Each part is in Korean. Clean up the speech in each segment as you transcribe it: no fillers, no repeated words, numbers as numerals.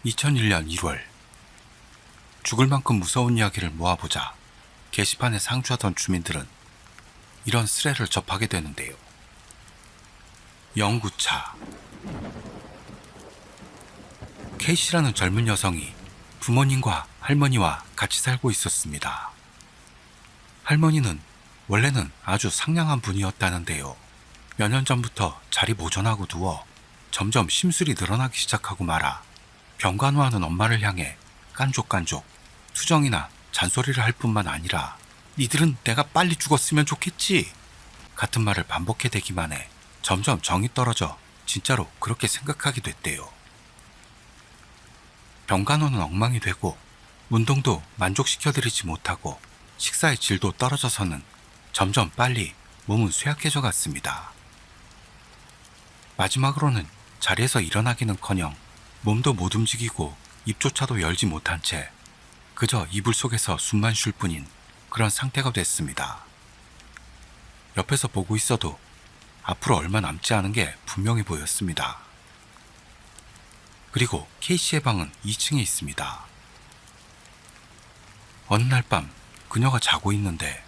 2001년 1월 죽을 만큼 무서운 이야기를 모아보자 게시판에 상주하던 주민들은 이런 스레를 접하게 되는데요. 영구차. K씨라는 젊은 여성이 부모님과 할머니와 같이 살고 있었습니다. 할머니는 원래는 아주 상냥한 분이었다는데요. 몇 년 전부터 자리 보존하고 누워 점점 심술이 늘어나기 시작하고 말아 병간호하는 엄마를 향해 깐족깐족 투정이나 잔소리를 할 뿐만 아니라 니들은 내가 빨리 죽었으면 좋겠지 같은 말을 반복해 대기만 해 점점 정이 떨어져 진짜로 그렇게 생각하게 됐대요. 병간호는 엉망이 되고 운동도 만족시켜드리지 못하고 식사의 질도 떨어져서는 점점 빨리 몸은 쇠약해져 갔습니다. 마지막으로는 자리에서 일어나기는커녕 몸도 못 움직이고 입조차도 열지 못한 채 그저 이불 속에서 숨만 쉴 뿐인 그런 상태가 됐습니다. 옆에서 보고 있어도 앞으로 얼마 남지 않은 게 분명히 보였습니다. 그리고 K씨의 방은 2층에 있습니다. 어느 날 밤 그녀가 자고 있는데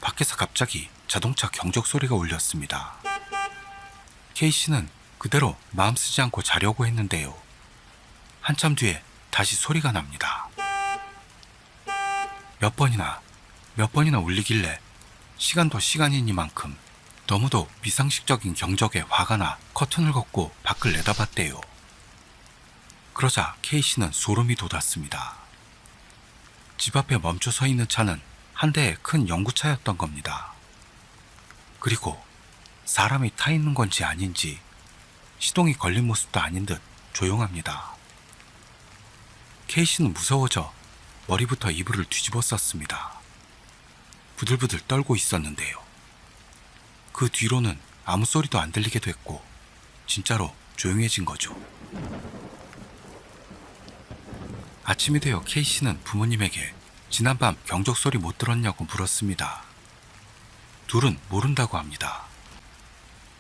밖에서 갑자기 자동차 경적 소리가 울렸습니다. K씨는 그대로 마음 쓰지 않고 자려고 했는데요. 한참 뒤에 다시 소리가 납니다. 몇 번이나 울리길래 시간도 시간이니만큼 너무도 비상식적인 경적에 화가 나 커튼을 걷고 밖을 내다봤대요. 그러자 K씨는 소름이 돋았습니다. 집 앞에 멈춰 서 있는 차는 한 대의 큰 영구차였던 겁니다. 그리고 사람이 타 있는 건지 아닌지 시동이 걸린 모습도 아닌 듯 조용합니다. K씨는 무서워져 머리부터 이불을 뒤집어 썼습니다. 부들부들 떨고 있었는데요. 그 뒤로는 아무 소리도 안 들리게 됐고 진짜로 조용해진 거죠. 아침이 되어 K씨는 부모님에게 지난밤 경적 소리 못 들었냐고 물었습니다. 둘은 모른다고 합니다.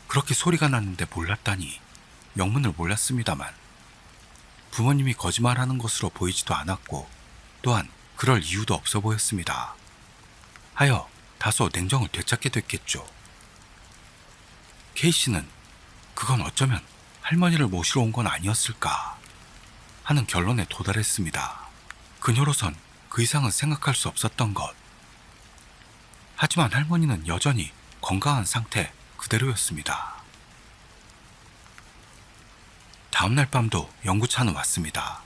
그렇게 소리가 났는데 몰랐다니 영문을 몰랐습니다만 부모님이 거짓말하는 것으로 보이지도 않았고 또한 그럴 이유도 없어 보였습니다. 하여 다소 냉정을 되찾게 됐겠죠. K씨는 그건 어쩌면 할머니를 모시러 온 건 아니었을까 하는 결론에 도달했습니다. 그녀로선 그 이상은 생각할 수 없었던 것. 하지만 할머니는 여전히 건강한 상태 그대로였습니다. 다음날 밤도 영구차는 왔습니다.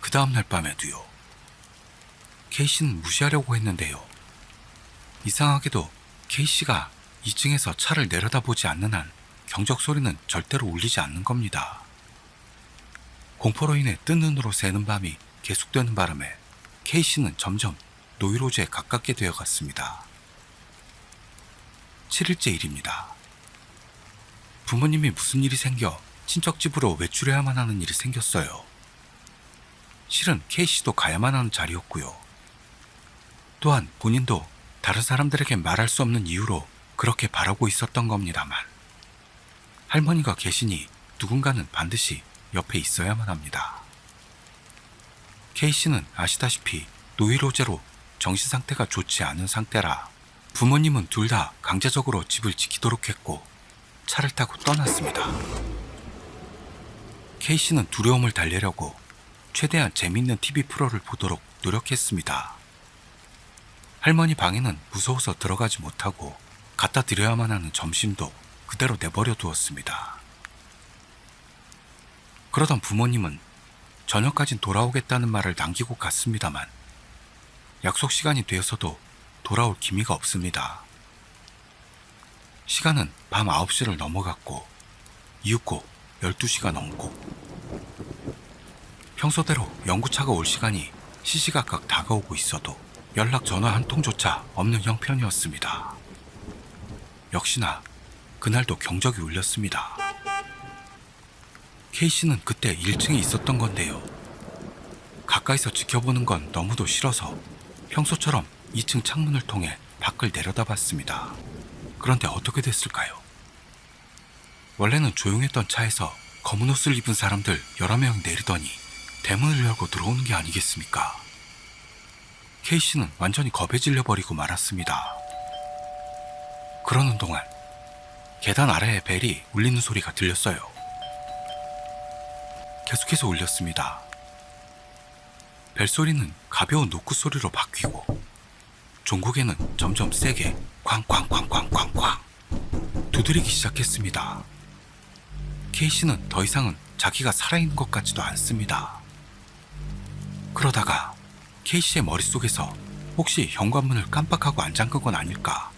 그 다음날 밤에도요. K씨는 무시하려고 했는데요. 이상하게도 K씨가 2층에서 차를 내려다보지 않는 한 경적 소리는 절대로 울리지 않는 겁니다. 공포로 인해 뜬 눈으로 새는 밤이 계속되는 바람에 K씨는 점점 노이로즈에 가깝게 되어갔습니다. 7일째 일입니다. 부모님이 무슨 일이 생겨 친척 집으로 외출해야만 하는 일이 생겼어요. 실은 K씨도 가야만 하는 자리였고요. 또한 본인도 다른 사람들에게 말할 수 없는 이유로 그렇게 바라고 있었던 겁니다만 할머니가 계시니 누군가는 반드시 옆에 있어야만 합니다. K씨는 아시다시피 노이로제로 정신 상태가 좋지 않은 상태라 부모님은 둘 다 강제적으로 집을 지키도록 했고 차를 타고 떠났습니다. K씨는 두려움을 달래려고 최대한 재미있는 TV 프로를 보도록 노력했습니다. 할머니 방에는 무서워서 들어가지 못하고 갖다 드려야만 하는 점심도 그대로 내버려 두었습니다. 그러던 부모님은 저녁까진 돌아오겠다는 말을 남기고 갔습니다만 약속 시간이 되어서도 돌아올 기미가 없습니다. 시간은 밤 9시를 넘어갔고 이윽고 12시가 넘고 평소대로 영구차가 올 시간이 시시각각 다가오고 있어도 연락 전화 한 통조차 없는 형편이었습니다. 역시나 그날도 경적이 울렸습니다. K씨는 그때 1층에 있었던 건데요. 가까이서 지켜보는 건 너무도 싫어서 평소처럼 2층 창문을 통해 밖을 내려다봤습니다. 그런데 어떻게 됐을까요? 원래는 조용했던 차에서 검은 옷을 입은 사람들 여러 명이 내리더니 대문을 열고 들어오는 게 아니겠습니까? K씨는 완전히 겁에 질려버리고 말았습니다. 그러는 동안 계단 아래에 벨이 울리는 소리가 들렸어요. 계속해서 울렸습니다. 벨소리는 가벼운 노크 소리로 바뀌고 종국에는 점점 세게 쾅쾅쾅쾅쾅쾅 두드리기 시작했습니다. K씨는 더 이상은 자기가 살아있는 것 같지도 않습니다. 그러다가 K씨의 머릿속에서 혹시 현관문을 깜빡하고 안 잠근 건 아닐까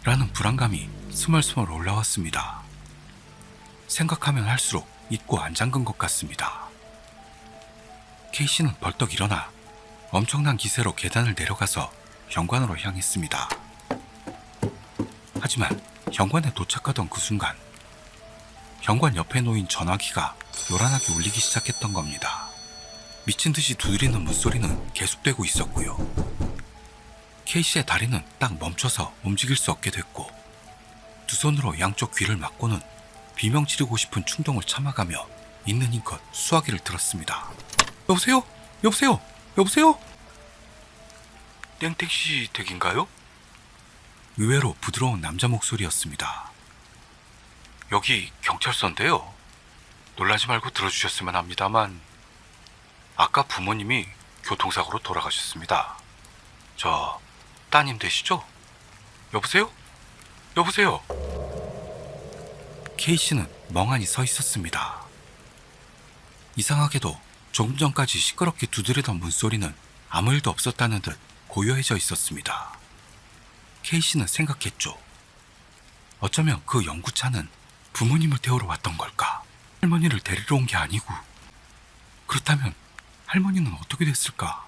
라는 불안감이 스멀스멀 올라왔습니다. 생각하면 할수록 잊고 안 잠근 것 같습니다. K씨는 벌떡 일어나 엄청난 기세로 계단을 내려가서 현관으로 향했습니다. 하지만 현관에 도착하던 그 순간 현관 옆에 놓인 전화기가 요란하게 울리기 시작했던 겁니다. 미친 듯이 두드리는 문소리는 계속되고 있었고요. K씨의 다리는 딱 멈춰서 움직일 수 없게 됐고 두 손으로 양쪽 귀를 막고는 비명 지르고 싶은 충동을 참아가며 있는 힘껏 수화기를 들었습니다. 여보세요? 여보세요? 여보세요? 땡땡씨 댁인가요? 의외로 부드러운 남자 목소리였습니다. 여기 경찰서인데요. 놀라지 말고 들어주셨으면 합니다만 아까 부모님이 교통사고로 돌아가셨습니다. 저 따님 되시죠? 여보세요? 여보세요? K씨는 멍하니 서 있었습니다. 이상하게도 조금 전까지 시끄럽게 두드리던 문소리는 아무 일도 없었다는 듯 고요해져 있었습니다. K씨는 생각했죠. 어쩌면 그 연구차는 부모님을 태우러 왔던 걸까? 할머니를 데리러 온 게 아니고 그렇다면 할머니는 어떻게 됐을까?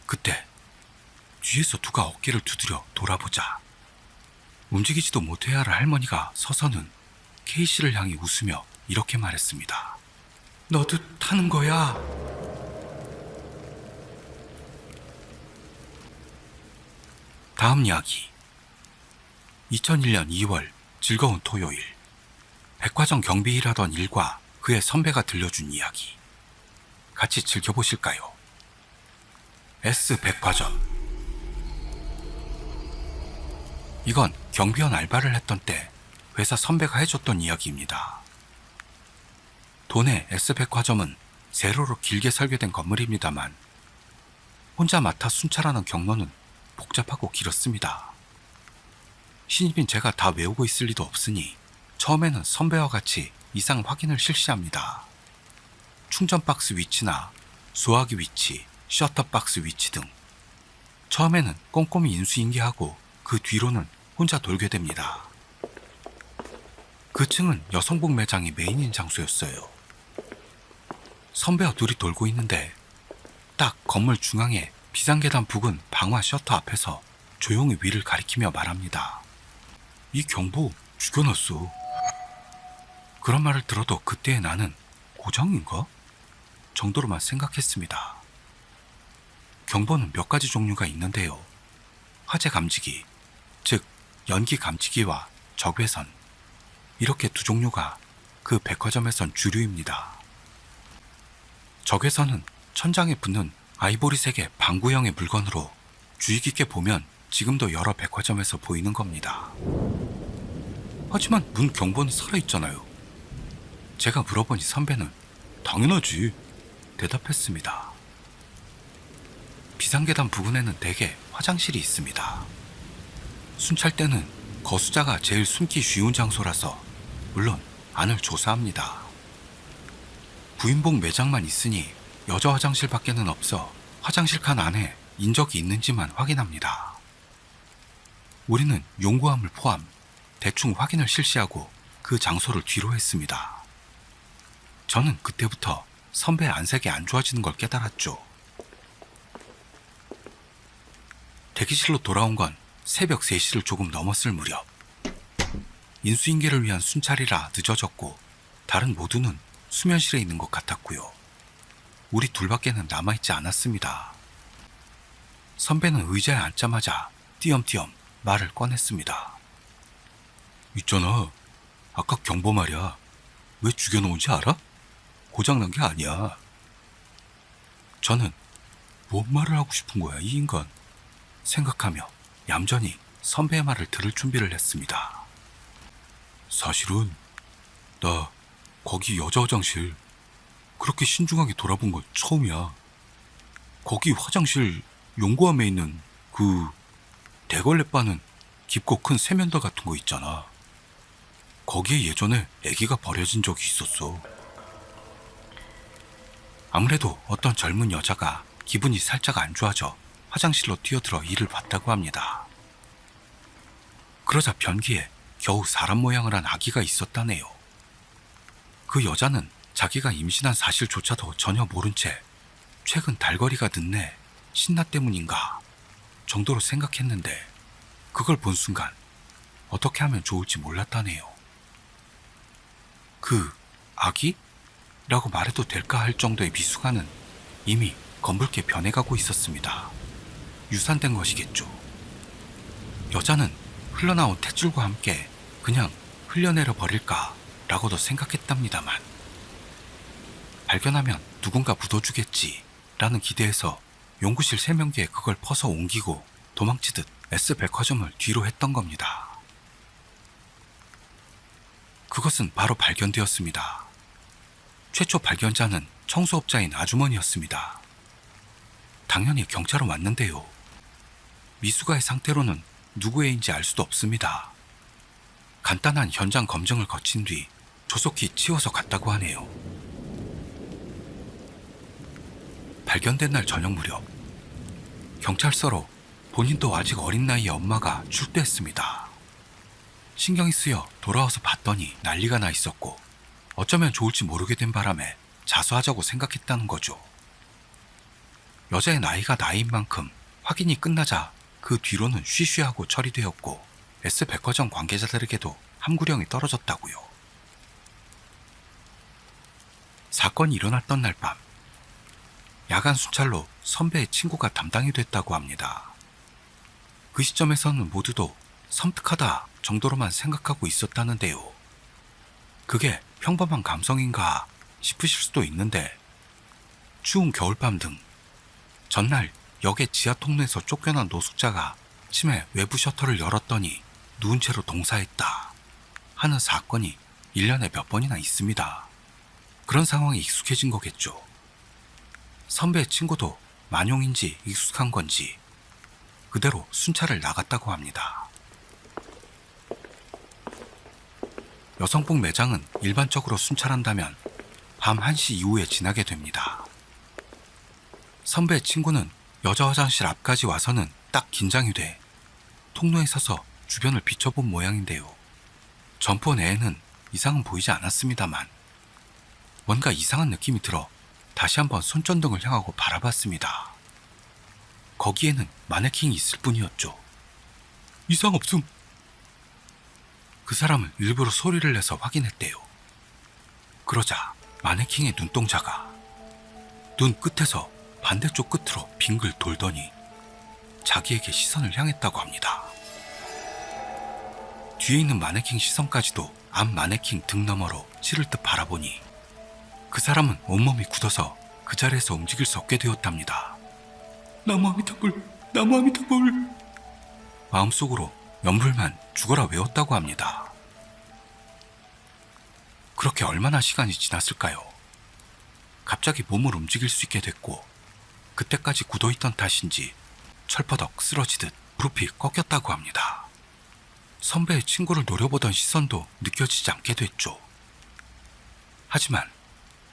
그때 뒤에서 누가 어깨를 두드려 돌아보자 움직이지도 못해야 할 할머니가 서서는 K씨를 향해 웃으며 이렇게 말했습니다. 너도 타는 거야? 다음 이야기. 2001년 2월 즐거운 토요일. 백화점 경비 일하던 일과 그의 선배가 들려준 이야기. 같이 즐겨보실까요? S백화점. 이건 경비원 알바를 했던 때 회사 선배가 해줬던 이야기입니다. 도내 S백화점은 세로로 길게 설계된 건물입니다만 혼자 맡아 순찰하는 경로는 복잡하고 길었습니다. 신입인 제가 다 외우고 있을 리도 없으니 처음에는 선배와 같이 이상 확인을 실시합니다. 충전 박스 위치나 수화기 위치, 셔터박스 위치 등 처음에는 꼼꼼히 인수인계하고 그 뒤로는 혼자 돌게 됩니다. 그 층은 여성복 매장이 메인인 장소였어요. 선배와 둘이 돌고 있는데 딱 건물 중앙에 비상계단 부근 방화 셔터 앞에서 조용히 위를 가리키며 말합니다. 이 경보 죽여놨어. 그런 말을 들어도 그때의 나는 고정인가? 정도로만 생각했습니다. 경보는 몇 가지 종류가 있는데요. 화재 감지기, 즉 연기 감지기와 적외선, 이렇게 두 종류가 그 백화점에선 주류입니다. 적외선은 천장에 붙는 아이보리색의 방구형의 물건으로 주의 깊게 보면 지금도 여러 백화점에서 보이는 겁니다. 하지만 문 경보는 살아있잖아요. 제가 물어보니 선배는 당연하지 대답했습니다. 비상계단 부근에는 대개 화장실이 있습니다. 순찰 때는 거수자가 제일 숨기 쉬운 장소라서 물론 안을 조사합니다. 부인복 매장만 있으니 여자 화장실 밖에는 없어 화장실 칸 안에 인적이 있는지만 확인합니다. 우리는 용구함을 포함 대충 확인을 실시하고 그 장소를 뒤로 했습니다. 저는 그때부터 선배의 안색이 안 좋아지는 걸 깨달았죠. 대기실로 돌아온 건 새벽 3시를 조금 넘었을 무렵. 인수인계를 위한 순찰이라 늦어졌고 다른 모두는 수면실에 있는 것 같았고요. 우리 둘밖에는 남아있지 않았습니다. 선배는 의자에 앉자마자 띄엄띄엄 말을 꺼냈습니다. 있잖아, 아까 경보 말이야. 왜 죽여놓은지 알아? 고장난 게 아니야. 저는 뭔 말을 하고 싶은 거야, 이 인간. 생각하며 얌전히 선배의 말을 들을 준비를 했습니다. 사실은 나 거기 여자 화장실 그렇게 신중하게 돌아본 건 처음이야. 거기 화장실 용고함에 있는 그 대걸레 빠는 깊고 큰 세면대 같은 거 있잖아. 거기에 예전에 아기가 버려진 적이 있었어. 아무래도 어떤 젊은 여자가 기분이 살짝 안 좋아져 화장실로 뛰어들어 이를 봤다고 합니다. 그러자 변기에 겨우 사람 모양을 한 아기가 있었다네요. 그 여자는 자기가 임신한 사실조차도 전혀 모른 채 최근 달거리가 늦네, 신나 때문인가 정도로 생각했는데 그걸 본 순간 어떻게 하면 좋을지 몰랐다네요. 그 아기? 라고 말해도 될까 할 정도의 미숙아는 이미 검붉게 변해가고 있었습니다. 유산된 것이겠죠. 여자는 흘러나온 탯줄과 함께 그냥 흘려내려 버릴까 라고도 생각했답니다만 발견하면 누군가 묻어주겠지 라는 기대에서 연구실 세면기에 그걸 퍼서 옮기고 도망치듯 S백화점을 뒤로 했던 겁니다. 그것은 바로 발견되었습니다. 최초 발견자는 청소업자인 아주머니였습니다. 당연히 경찰은 왔는데요. 미숙아의 상태로는 누구의인지 알 수도 없습니다. 간단한 현장 검증을 거친 뒤 조속히 치워서 갔다고 하네요. 발견된 날 저녁 무렵 경찰서로 본인도 아직 어린 나이의 엄마가 출두했습니다. 신경이 쓰여 돌아와서 봤더니 난리가 나 있었고 어쩌면 좋을지 모르게 된 바람에 자수하자고 생각했다는 거죠. 여자의 나이가 나이인 만큼 확인이 끝나자 그 뒤로는 쉬쉬하고 처리되었고 S백화점 관계자들에게도 함구령이 떨어졌다고요. 사건이 일어났던 날 밤 야간 순찰로 선배의 친구가 담당이 됐다고 합니다. 그 시점에서는 모두도 섬뜩하다 정도로만 생각하고 있었다는데요. 그게 평범한 감성인가 싶으실 수도 있는데 추운 겨울밤 등 전날 역의 지하 통로에서 쫓겨난 노숙자가 치매 외부 셔터를 열었더니 누운 채로 동사했다 하는 사건이 1년에 몇 번이나 있습니다. 그런 상황에 익숙해진 거겠죠. 선배의 친구도 만용인지 익숙한 건지 그대로 순찰을 나갔다고 합니다. 여성복 매장은 일반적으로 순찰한다면 밤 1시 이후에 지나게 됩니다. 선배의 친구는 여자 화장실 앞까지 와서는 딱 긴장이 돼 통로에 서서 주변을 비춰본 모양인데요. 점포 내에는 이상은 보이지 않았습니다만 뭔가 이상한 느낌이 들어 다시 한번 손전등을 향하고 바라봤습니다. 거기에는 마네킹이 있을 뿐이었죠. 이상 없음. 그 사람은 일부러 소리를 내서 확인했대요. 그러자 마네킹의 눈동자가 눈 끝에서 반대쪽 끝으로 빙글 돌더니 자기에게 시선을 향했다고 합니다. 뒤에 있는 마네킹 시선까지도 앞 마네킹 등 너머로 찌를 듯 바라보니 그 사람은 온몸이 굳어서 그 자리에서 움직일 수 없게 되었답니다. 나무아미타불, 나무아미타불. 마음속으로 연불만 죽어라 외웠다고 합니다. 그렇게 얼마나 시간이 지났을까요? 갑자기 몸을 움직일 수 있게 됐고 그때까지 굳어있던 탓인지 철퍼덕 쓰러지듯 무릎이 꺾였다고 합니다. 선배의 친구를 노려보던 시선도 느껴지지 않게 됐죠. 하지만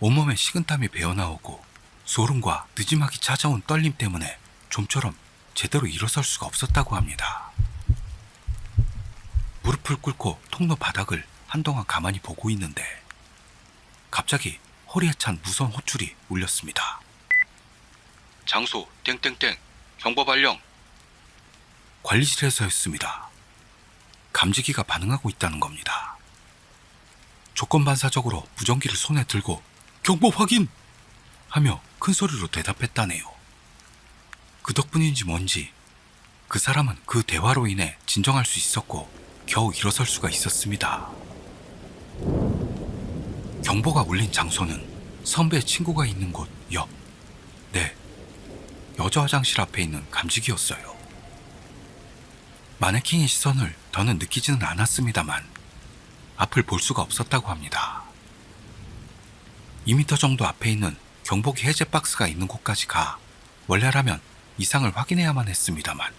온몸에 식은땀이 배어나오고 소름과 느지막이 찾아온 떨림 때문에 좀처럼 제대로 일어설 수가 없었다고 합니다. 무릎을 꿇고 통로 바닥을 한동안 가만히 보고 있는데 갑자기 허리에 찬 무선 호출이 울렸습니다. 장소 땡땡땡 경보 발령. 관리실에서였습니다. 감지기가 반응하고 있다는 겁니다. 조건반사적으로 무전기를 손에 들고 경보 확인! 하며 큰 소리로 대답했다네요. 그 덕분인지 뭔지 그 사람은 그 대화로 인해 진정할 수 있었고 겨우 일어설 수가 있었습니다. 경보가 울린 장소는 선배의 친구가 있는 곳 옆. 네, 여자 화장실 앞에 있는 감지기였어요. 마네킹의 시선을 더는 느끼지는 않았습니다만 앞을 볼 수가 없었다고 합니다. 2m 정도 앞에 있는 경보기 해제 박스가 있는 곳까지 가 원래라면 이상을 확인해야만 했습니다만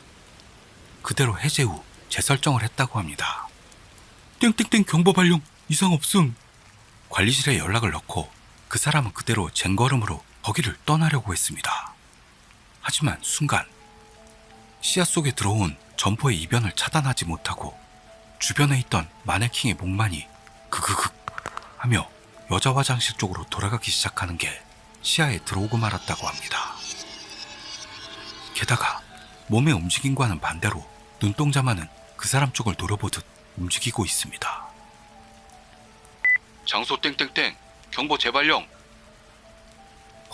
그대로 해제 후 재설정을 했다고 합니다. 땡땡땡 경보 발령 이상 없음. 관리실에 연락을 넣고 그 사람은 그대로 쟁걸음으로 거기를 떠나려고 했습니다. 하지만 순간 시야 속에 들어온 점포의 이변을 차단하지 못하고 주변에 있던 마네킹의 목만이 그그극 하며 여자 화장실 쪽으로 돌아가기 시작하는 게 시야에 들어오고 말았다고 합니다. 게다가 몸의 움직임과는 반대로 눈동자만은 그 사람 쪽을 노려보듯 움직이고 있습니다. 장소 땡땡땡 경보 재발령.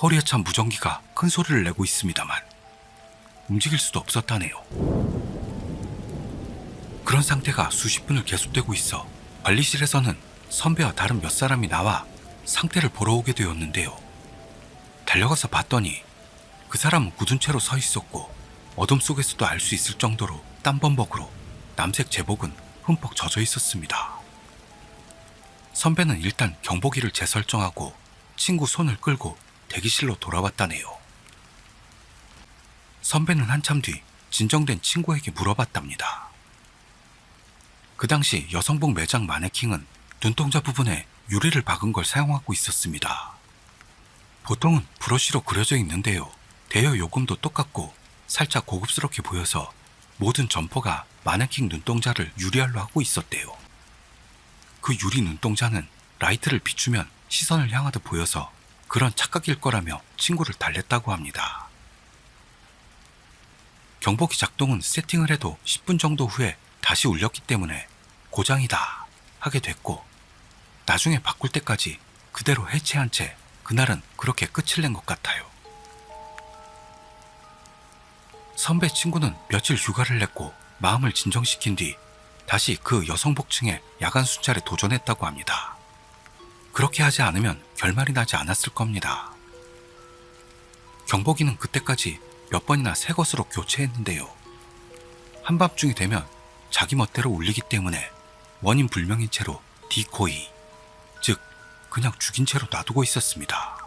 허리에 찬 무전기가 큰 소리를 내고 있습니다만 움직일 수도 없었다네요. 그런 상태가 수십 분을 계속되고 있어 관리실에서는 선배와 다른 몇 사람이 나와 상태를 보러 오게 되었는데요. 달려가서 봤더니 그 사람은 굳은 채로 서 있었고 어둠 속에서도 알 수 있을 정도로 땀범벅으로 남색 제복은 흠뻑 젖어 있었습니다. 선배는 일단 경보기를 재설정하고 친구 손을 끌고 대기실로 돌아왔다네요. 선배는 한참 뒤 진정된 친구에게 물어봤답니다. 그 당시 여성복 매장 마네킹은 눈동자 부분에 유리를 박은 걸 사용하고 있었습니다. 보통은 브러쉬로 그려져 있는데요. 대여 요금도 똑같고 살짝 고급스럽게 보여서 모든 점퍼가 마네킹 눈동자를 유리알로 하고 있었대요. 그 유리 눈동자는 라이트를 비추면 시선을 향하듯 보여서 그런 착각일 거라며 친구를 달랬다고 합니다. 경보기 작동은 세팅을 해도 10분 정도 후에 다시 울렸기 때문에 고장이다 하게 됐고 나중에 바꿀 때까지 그대로 해체한 채 그날은 그렇게 끝을 낸 것 같아요. 선배 친구는 며칠 휴가를 냈고 마음을 진정시킨 뒤 다시 그 여성복층의 야간 순찰에 도전했다고 합니다. 그렇게 하지 않으면 결말이 나지 않았을 겁니다. 경보기는 그때까지 몇 번이나 새 것으로 교체했는데요. 한밤중이 되면 자기 멋대로 울리기 때문에 원인 불명인 채로 디코이, 즉 그냥 죽인 채로 놔두고 있었습니다.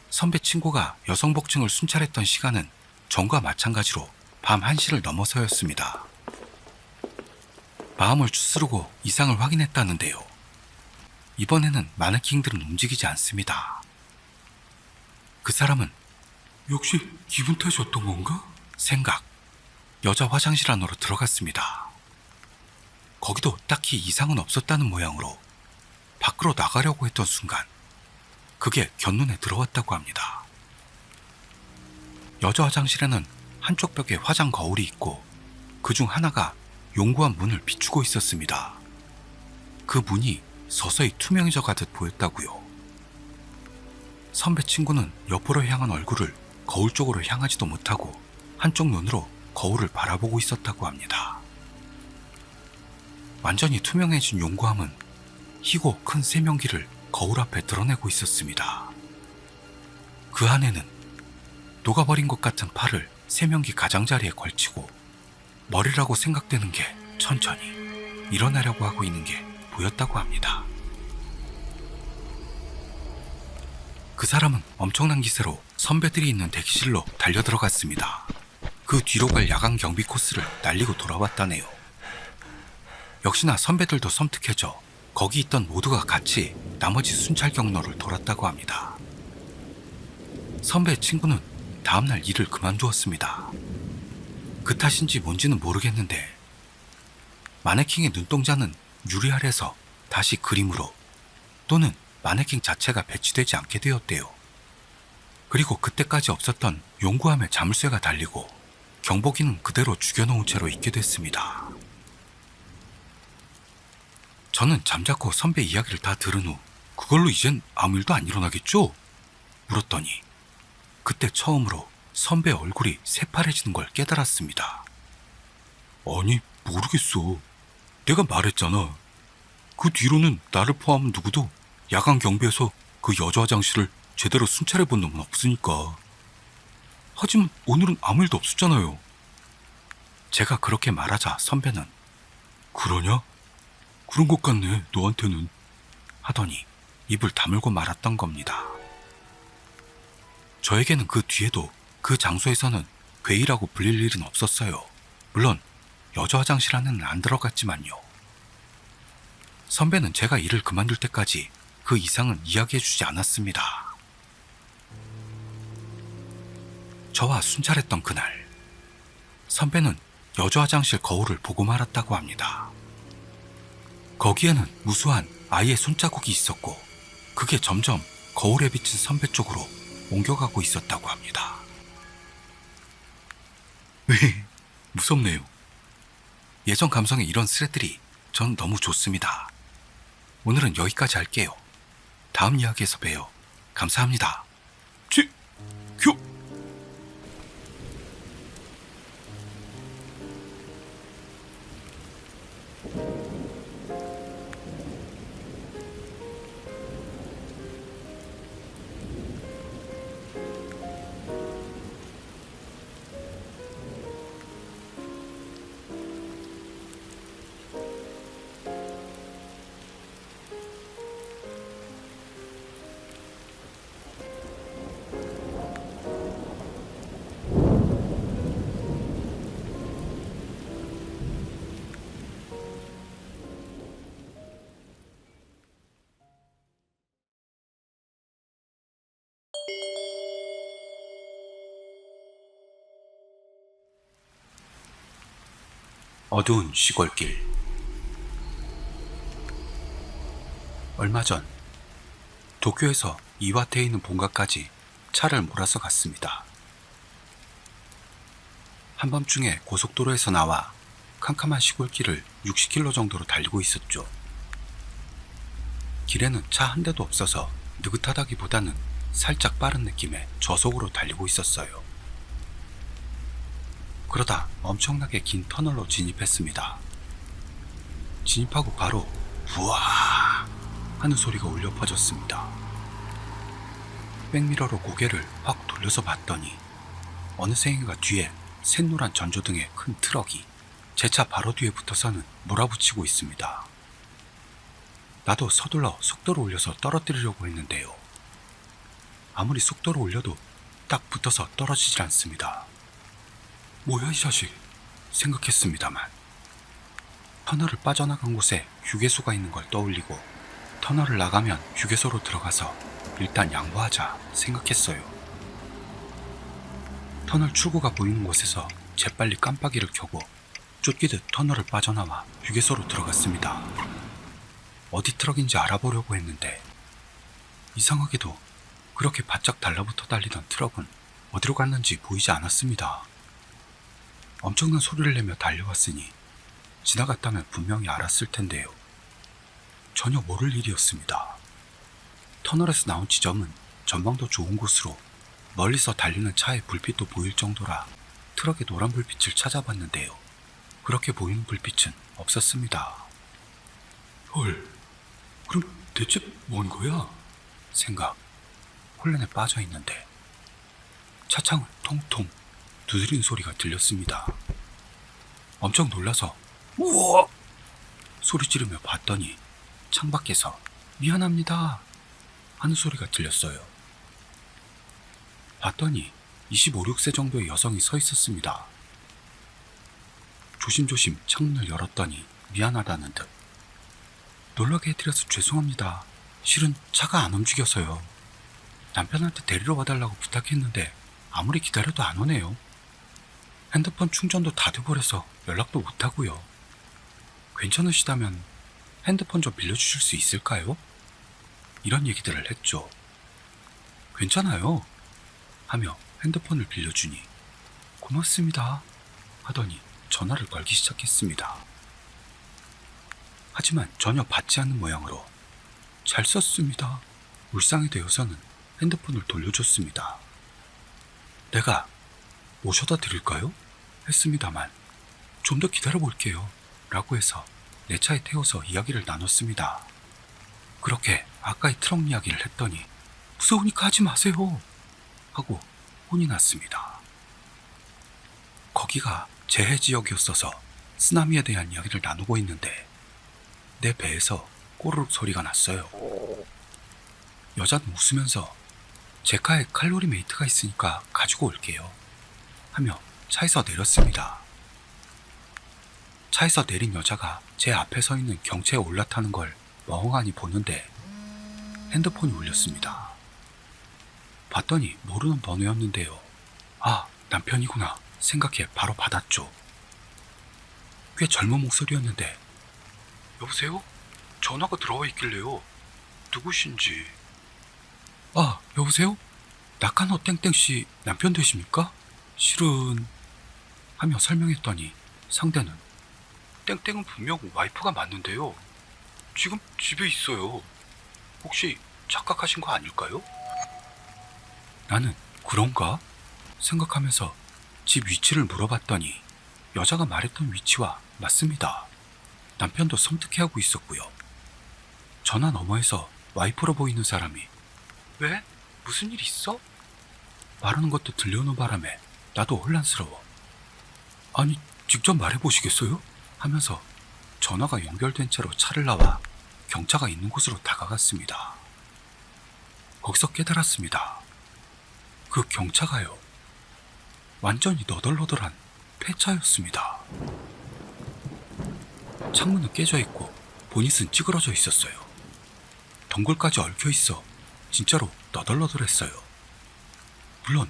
선배 친구가 여성복층을 순찰했던 시간은 전과 마찬가지로 밤 1시를 넘어서였습니다. 마음을 추스르고 이상을 확인했다는데요. 이번에는 마네킹들은 움직이지 않습니다. 그 사람은 역시 기분 탓이었던 건가? 생각. 여자 화장실 안으로 들어갔습니다. 거기도 딱히 이상은 없었다는 모양으로 밖으로 나가려고 했던 순간 그게 곁눈에 들어왔다고 합니다. 여자 화장실에는 한쪽 벽에 화장 거울이 있고 그중 하나가 용구한 문을 비추고 있었습니다. 그 문이 서서히 투명해져 가듯 보였다고요. 선배 친구는 옆으로 향한 얼굴을 거울 쪽으로 향하지도 못하고 한쪽 눈으로 거울을 바라보고 있었다고 합니다. 완전히 투명해진 용구함은 희고 큰 세면기를 거울 앞에 드러내고 있었습니다. 그 안에는 녹아버린 것 같은 팔을 세면기 가장자리에 걸치고 머리라고 생각되는 게 천천히 일어나려고 하고 있는 게 보였다고 합니다. 그 사람은 엄청난 기세로 선배들이 있는 대기실로 달려들어갔습니다. 그 뒤로 갈 야간 경비 코스를 날리고 돌아왔다네요. 역시나 선배들도 섬뜩해져 거기 있던 모두가 같이 나머지 순찰 경로를 돌았다고 합니다. 선배의 친구는 다음날 일을 그만두었습니다. 그 탓인지 뭔지는 모르겠는데 마네킹의 눈동자는 유리알에서 다시 그림으로 또는 마네킹 자체가 배치되지 않게 되었대요. 그리고 그때까지 없었던 용구함에 자물쇠가 달리고 경보기는 그대로 죽여놓은 채로 있게 됐습니다. 저는 잠자코 선배 이야기를 다 들은 후 그걸로 이젠 아무 일도 안 일어나겠죠? 물었더니 그때 처음으로 선배 얼굴이 새파래지는 걸 깨달았습니다. 아니 모르겠어. 내가 말했잖아. 그 뒤로는 나를 포함 누구도 야간 경비에서 그 여자 화장실을 제대로 순찰해 본 놈은 없으니까. 하지만 오늘은 아무 일도 없었잖아요. 제가 그렇게 말하자 선배는 그러냐? 그런 것 같네, 너한테는. 하더니 입을 다물고 말았던 겁니다. 저에게는 그 뒤에도 그 장소에서는 괴이라고 불릴 일은 없었어요. 물론 여자 화장실 안에는 안 들어갔지만요. 선배는 제가 일을 그만둘 때까지 그 이상은 이야기해주지 않았습니다. 저와 순찰했던 그날, 선배는 여자 화장실 거울을 보고 말았다고 합니다. 거기에는 무수한 아이의 손자국이 있었고 그게 점점 거울에 비친 선배 쪽으로 옮겨가고 있었다고 합니다. 무섭네요. 예전 감성의 이런 스레들이 전 너무 좋습니다. 오늘은 여기까지 할게요. 다음 이야기에서 봬요. 감사합니다. 큐! 어두운 시골길. 얼마 전 도쿄에서 이와테에 있는 본가까지 차를 몰아서 갔습니다. 한밤중에 고속도로에서 나와 캄캄한 시골길을 60km 정도로 달리고 있었죠. 길에는 차 한 대도 없어서 느긋하다기보다는 살짝 빠른 느낌의 저속으로 달리고 있었어요. 그러다 엄청나게 긴 터널로 진입했습니다. 진입하고 바로 부아 하는 소리가 울려 퍼졌습니다. 백미러로 고개를 확 돌려서 봤더니 어느새 행인가 뒤에 샛노란 전조등의 큰 트럭이 제 차 바로 뒤에 붙어서는 몰아붙이고 있습니다. 나도 서둘러 속도를 올려서 떨어뜨리려고 했는데요. 아무리 속도를 올려도 딱 붙어서 떨어지질 않습니다. 뭐야 이 자식 생각했습니다만 터널을 빠져나간 곳에 휴게소가 있는 걸 떠올리고 터널을 나가면 휴게소로 들어가서 일단 양보하자 생각했어요. 터널 출구가 보이는 곳에서 재빨리 깜빡이를 켜고 쫓기듯 터널을 빠져나와 휴게소로 들어갔습니다. 어디 트럭인지 알아보려고 했는데 이상하게도 그렇게 바짝 달라붙어 달리던 트럭은 어디로 갔는지 보이지 않았습니다. 엄청난 소리를 내며 달려왔으니 지나갔다면 분명히 알았을 텐데요. 전혀 모를 일이었습니다. 터널에서 나온 지점은 전망도 좋은 곳으로 멀리서 달리는 차의 불빛도 보일 정도라 트럭의 노란 불빛을 찾아봤는데요. 그렇게 보이는 불빛은 없었습니다. 헐, 그럼 대체 뭔 거야? 생각, 혼란에 빠져 있는데 차창을 통통 두드리는 소리가 들렸습니다. 엄청 놀라서 우와! 소리 지르며 봤더니 창밖에서 미안합니다 하는 소리가 들렸어요. 봤더니 25, 6세 정도의 여성이 서 있었습니다. 조심조심 창문을 열었더니 미안하다는 듯 놀라게 해드려서 죄송합니다. 실은 차가 안 움직여서요. 남편한테 데리러 와달라고 부탁했는데 아무리 기다려도 안 오네요. 핸드폰 충전도 다 돼버려서 연락도 못하고요. 괜찮으시다면 핸드폰 좀 빌려주실 수 있을까요? 이런 얘기들을 했죠. 괜찮아요 하며 핸드폰을 빌려주니 고맙습니다 하더니 전화를 걸기 시작했습니다. 하지만 전혀 받지 않는 모양으로 잘 썼습니다. 울상이 되어서는 핸드폰을 돌려줬습니다. 내가 모셔다 드릴까요? 했습니다만 좀 더 기다려 볼게요 라고 해서 내 차에 태워서 이야기를 나눴습니다. 그렇게 아까의 트럭 이야기를 했더니 무서우니까 하지 마세요 하고 혼이 났습니다. 거기가 재해 지역이었어서 쓰나미에 대한 이야기를 나누고 있는데 내 배에서 꼬르륵 소리가 났어요. 여자는 웃으면서 제 카에 칼로리 메이트가 있으니까 가지고 올게요 하며 차에서 내렸습니다. 차에서 내린 여자가 제 앞에 서 있는 경차에 올라타는 걸 멍하니 보는데 핸드폰이 울렸습니다. 봤더니 모르는 번호였는데요. 아, 남편이구나 생각해 바로 받았죠. 꽤 젊은 목소리였는데 여보세요? 전화가 들어와 있길래요. 누구신지. 아, 여보세요? 나카노 땡땡씨 남편 되십니까? 실은 하며 설명했더니 상대는 땡땡은 분명 와이프가 맞는데요. 지금 집에 있어요. 혹시 착각하신 거 아닐까요? 나는 그런가? 생각하면서 집 위치를 물어봤더니 여자가 말했던 위치와 맞습니다. 남편도 섬뜩해하고 있었고요. 전화 너머에서 와이프로 보이는 사람이 왜? 무슨 일 있어? 말하는 것도 들려오는 바람에 나도 혼란스러워. 아니, 직접 말해보시겠어요? 하면서 전화가 연결된 채로 차를 나와 경차가 있는 곳으로 다가갔습니다. 거기서 깨달았습니다. 그 경차가요, 완전히 너덜너덜한 폐차였습니다. 창문은 깨져 있고 보닛은 찌그러져 있었어요. 덩굴까지 얽혀 있어 진짜로 너덜너덜했어요. 물론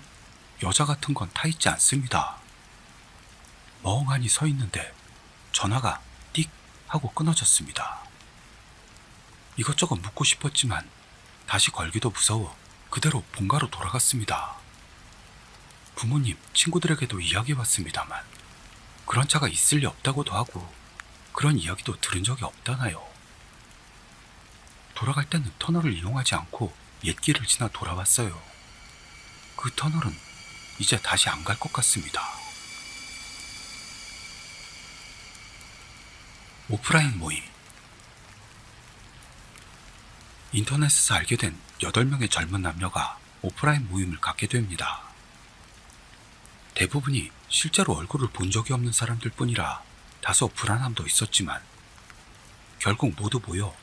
여자 같은 건 타 있지 않습니다. 멍하니 서 있는데 전화가 띡 하고 끊어졌습니다. 이것저것 묻고 싶었지만 다시 걸기도 무서워 그대로 본가로 돌아갔습니다. 부모님, 친구들에게도 이야기해봤습니다만 그런 차가 있을 리 없다고도 하고 그런 이야기도 들은 적이 없다나요. 돌아갈 때는 터널을 이용하지 않고 옛길을 지나 돌아왔어요. 그 터널은 이제 다시 안 갈 것 같습니다. 오프라인 모임. 인터넷에서 알게 된 8명의 젊은 남녀가 오프라인 모임을 갖게 됩니다. 대부분이 실제로 얼굴을 본 적이 없는 사람들 뿐이라 다소 불안함도 있었지만 결국 모두 모여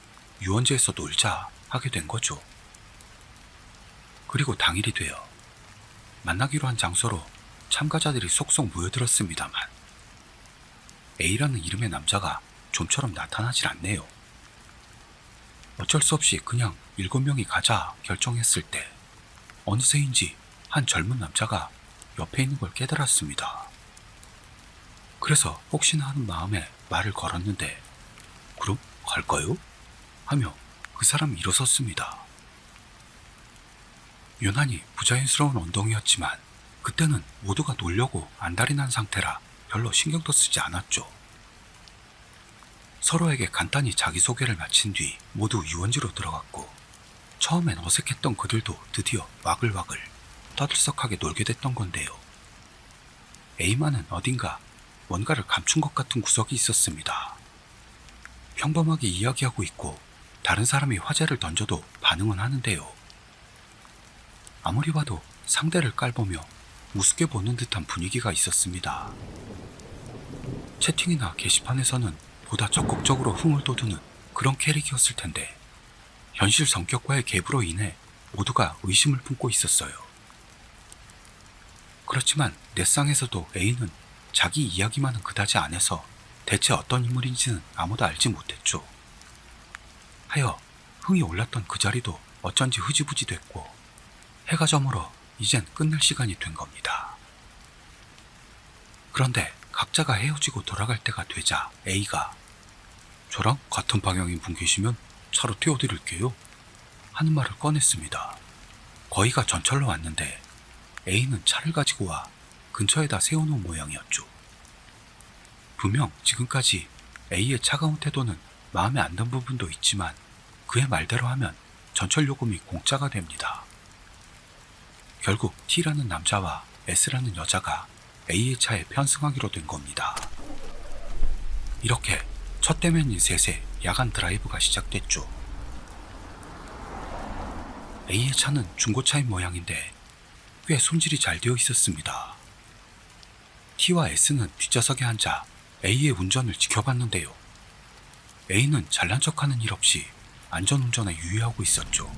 유원지에서 놀자 하게 된 거죠. 그리고 당일이 되어 만나기로 한 장소로 참가자들이 속속 모여들었습니다만 A라는 이름의 남자가 좀처럼 나타나질 않네요. 어쩔 수 없이 그냥 7명이 가자 결정했을 때 어느새인지 한 젊은 남자가 옆에 있는 걸 깨달았습니다. 그래서 혹시나 하는 마음에 말을 걸었는데 그럼 갈까요? 하며 그 사람이 일어섰습니다. 유난히 부자연스러운 언덩이였지만 그때는 모두가 놀려고 안달이 난 상태라 별로 신경도 쓰지 않았죠. 서로에게 간단히 자기소개를 마친 뒤 모두 유원지로 들어갔고 처음엔 어색했던 그들도 드디어 와글와글 떠들썩하게 놀게 됐던 건데요. A만은 어딘가 뭔가를 감춘 것 같은 구석이 있었습니다. 평범하게 이야기하고 있고 다른 사람이 화제를 던져도 반응은 하는데요. 아무리 봐도 상대를 깔보며 우습게 보는 듯한 분위기가 있었습니다. 채팅이나 게시판에서는 보다 적극적으로 흥을 돋우는 그런 캐릭이었을 텐데 현실 성격과의 갭으로 인해 모두가 의심을 품고 있었어요. 그렇지만 넷상에서도 A는 자기 이야기만은 그다지 안 해서 대체 어떤 인물인지는 아무도 알지 못했죠. 하여 흥이 올랐던 그 자리도 어쩐지 흐지부지 됐고 해가 저물어 이젠 끝낼 시간이 된 겁니다. 그런데 각자가 헤어지고 돌아갈 때가 되자 A가 저랑 같은 방향인 분 계시면 차로 태워드릴게요 하는 말을 꺼냈습니다. 거의가 전철로 왔는데 A는 차를 가지고 와 근처에다 세워놓은 모양이었죠. 분명 지금까지 A의 차가운 태도는 마음에 안 든 부분도 있지만 그의 말대로 하면 전철 요금이 공짜가 됩니다. 결국 T라는 남자와 S라는 여자가 A의 차에 편승하기로 된 겁니다. 이렇게 첫 대면인 셋의 야간 드라이브가 시작됐죠. A의 차는 중고차인 모양인데 꽤 손질이 잘 되어 있었습니다. T와 S는 뒷좌석에 앉아 A의 운전을 지켜봤는데요. A는 잘난 척하는 일 없이 안전운전에 유의하고 있었죠.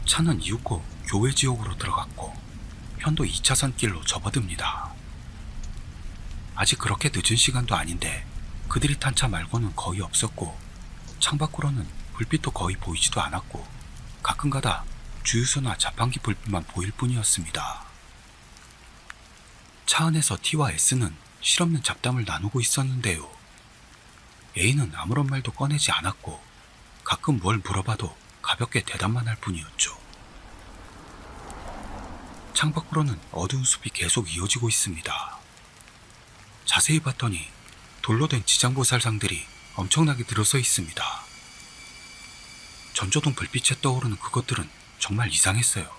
차는 이윽고 교외 지역으로 들어갔고 편도 2차선 길로 접어듭니다. 아직 그렇게 늦은 시간도 아닌데 그들이 탄 차 말고는 거의 없었고 창밖으로는 불빛도 거의 보이지도 않았고 가끔가다 주유소나 자판기 불빛만 보일 뿐이었습니다. 차 안에서 T와 S는 실없는 잡담을 나누고 있었는데요. A는 아무런 말도 꺼내지 않았고 가끔 뭘 물어봐도 가볍게 대답만 할 뿐이었죠. 창밖으로는 어두운 숲이 계속 이어지고 있습니다. 자세히 봤더니 돌로 된 지장보살상들이 엄청나게 들어서 있습니다. 전조등 불빛에 떠오르는 그것들은 정말 이상했어요.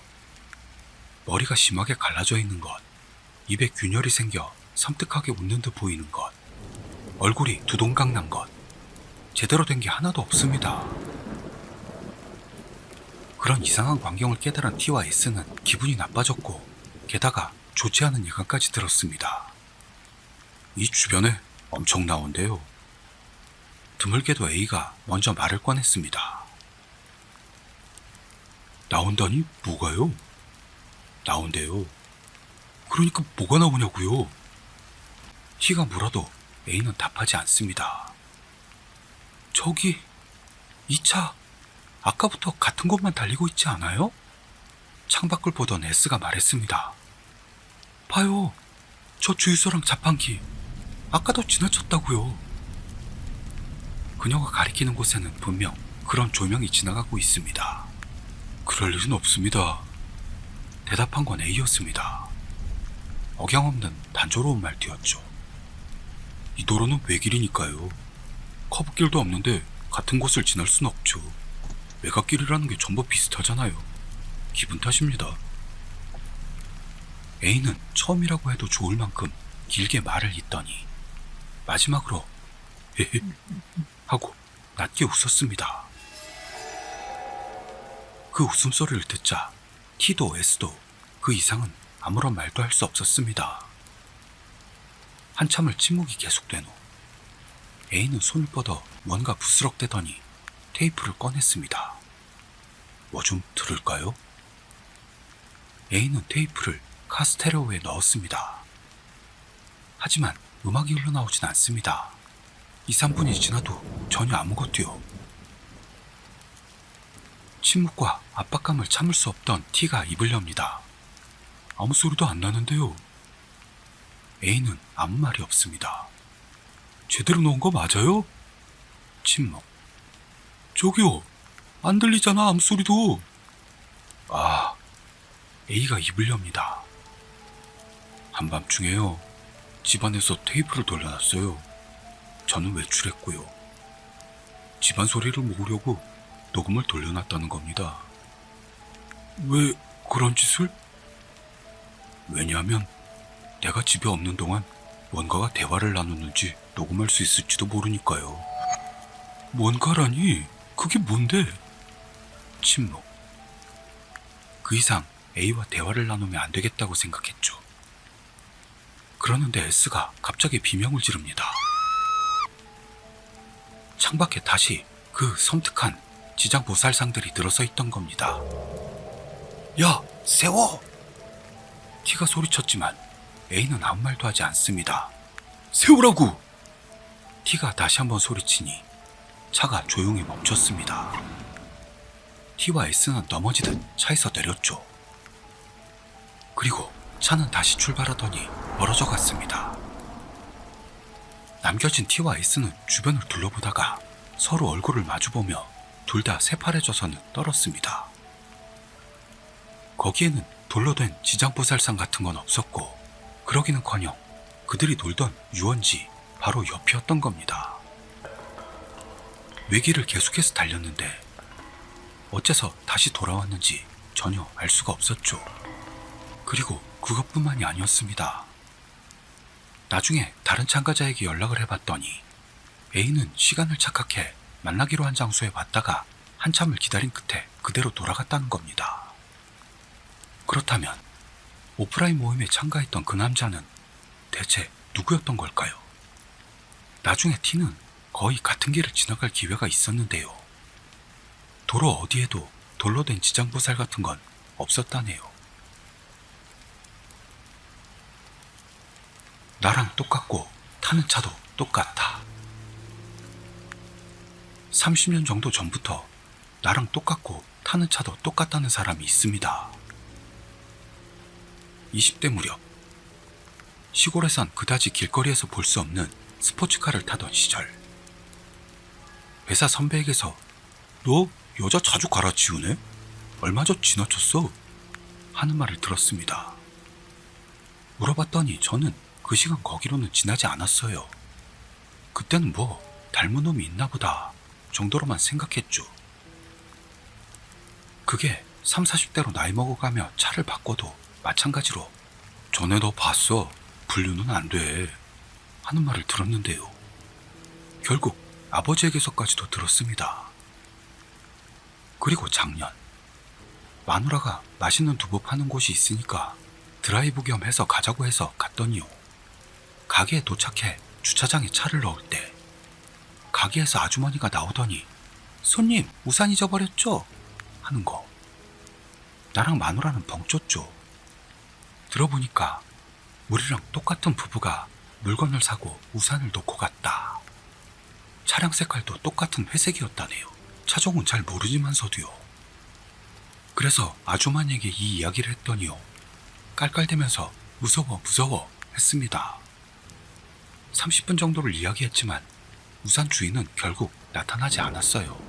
머리가 심하게 갈라져 있는 것, 입에 균열이 생겨 섬뜩하게 웃는 듯 보이는 것, 얼굴이 두동강 난 것, 제대로 된 게 하나도 없습니다. 그런 이상한 광경을 깨달은 T와 S는 기분이 나빠졌고 게다가 좋지 않은 예감까지 들었습니다. 이 주변에 엄청 나온대요. 드물게도 A가 먼저 말을 꺼냈습니다. 나온다니? 뭐가요? 나온대요. 그러니까 뭐가 나오냐고요? T가 물어도 A는 답하지 않습니다. 저기, 이 차 아까부터 같은 곳만 달리고 있지 않아요? 창밖을 보던 S가 말했습니다. 봐요, 저 주유소랑 자판기 아까도 지나쳤다고요. 그녀가 가리키는 곳에는 분명 그런 조명이 지나가고 있습니다. 그럴 일은 없습니다. 대답한 건 A였습니다. 억양없는 단조로운 말투였죠. 이 도로는 외길이니까요. 커브길도 없는데 같은 곳을 지날 순 없죠. 외곽길이라는 게 전부 비슷하잖아요. 기분 탓입니다. A는 처음이라고 해도 좋을 만큼 길게 말을 잇더니 마지막으로 헤헤 하고 낮게 웃었습니다. 그 웃음소리를 듣자 T도 S도 그 이상은 아무런 말도 할 수 없었습니다. 한참을 침묵이 계속된 후 A는 손을 뻗어 뭔가 부스럭대더니 테이프를 꺼냈습니다. 뭐 좀 들을까요? A는 테이프를 카스테레오에 넣었습니다. 하지만 음악이 흘러나오진 않습니다. 2, 3분이 지나도 전혀 아무것도요. 침묵과 압박감을 참을 수 없던 T가 입을 엽니다. 아무 소리도 안 나는데요. A는 아무 말이 없습니다. 제대로 넣은 거 맞아요? 침묵. 저기요, 안 들리잖아, 아무 소리도. 아, A가 입을 엽니다. 한밤중에요. 집안에서 테이프를 돌려놨어요. 저는 외출했고요. 집안 소리를 모으려고 녹음을 돌려놨다는 겁니다. 왜 그런 짓을? 왜냐하면 내가 집에 없는 동안 뭔가가 대화를 나눴는지 녹음할 수 있을지도 모르니까요. 뭔가라니? 그게 뭔데? 침묵. 그 이상 A와 대화를 나누면 안 되겠다고 생각했죠. 그러는데 S가 갑자기 비명을 지릅니다. 창밖에 다시 그 섬뜩한 지장보살상들이 들어서 있던 겁니다. 야, 세워! T가 소리쳤지만 A는 아무 말도 하지 않습니다. 세우라고! T가 다시 한번 소리치니 차가 조용히 멈췄습니다. T와 S는 넘어지듯 차에서 내렸죠. 그리고 차는 다시 출발하더니 멀어져 갔습니다. 남겨진 T와 S는 주변을 둘러보다가 서로 얼굴을 마주보며 둘 다 새파래져서는 떨었습니다. 거기에는 돌로 된 지장보살상 같은 건 없었고 그러기는커녕 그들이 놀던 유원지 바로 옆이었던 겁니다. 외길을 계속해서 달렸는데 어째서 다시 돌아왔는지 전혀 알 수가 없었죠. 그리고 그것뿐만이 아니었습니다. 나중에 다른 참가자에게 연락을 해봤더니 A는 시간을 착각해 만나기로 한 장소에 왔다가 한참을 기다린 끝에 그대로 돌아갔다는 겁니다. 그렇다면 오프라인 모임에 참가했던 그 남자는 대체 누구였던 걸까요? 나중에 T는 거의 같은 길을 지나갈 기회가 있었는데요. 도로 어디에도 돌로 된 지장보살 같은 건 없었다네요. 나랑 똑같고 타는 차도 똑같아. 30년 정도 전부터 나랑 똑같고 타는 차도 똑같다는 사람이 있습니다. 20대 무렵 시골에선 그다지 길거리에서 볼 수 없는 스포츠카를 타던 시절, 회사 선배에게서 너 여자 자주 갈아치우네? 얼마 전 지나쳤어? 하는 말을 들었습니다. 물어봤더니 저는 그 시간 거기로는 지나지 않았어요. 그때는 뭐 닮은 놈이 있나 보다 정도로만 생각했죠. 그게 30, 40대로 나이 먹어가며 차를 바꿔도 마찬가지로 전에 너 봤어? 분류는 안 돼. 하는 말을 들었는데요. 결국 아버지에게서까지도 들었습니다. 그리고 작년 마누라가 맛있는 두부 파는 곳이 있으니까 드라이브 겸 해서 가자고 해서 갔더니요. 가게에 도착해 주차장에 차를 넣을 때 가게에서 아주머니가 나오더니 손님 우산 잊어버렸죠? 하는 거. 나랑 마누라는 벙 쪘죠. 들어보니까 우리랑 똑같은 부부가 물건을 사고 우산을 놓고 갔다. 차량 색깔도 똑같은 회색이었다네요. 차종은 잘 모르지만서도요. 그래서 아주머니에게 이 이야기를 했더니요. 깔깔대면서 무서워 했습니다. 30분 정도를 이야기했지만 우산 주인은 결국 나타나지 않았어요.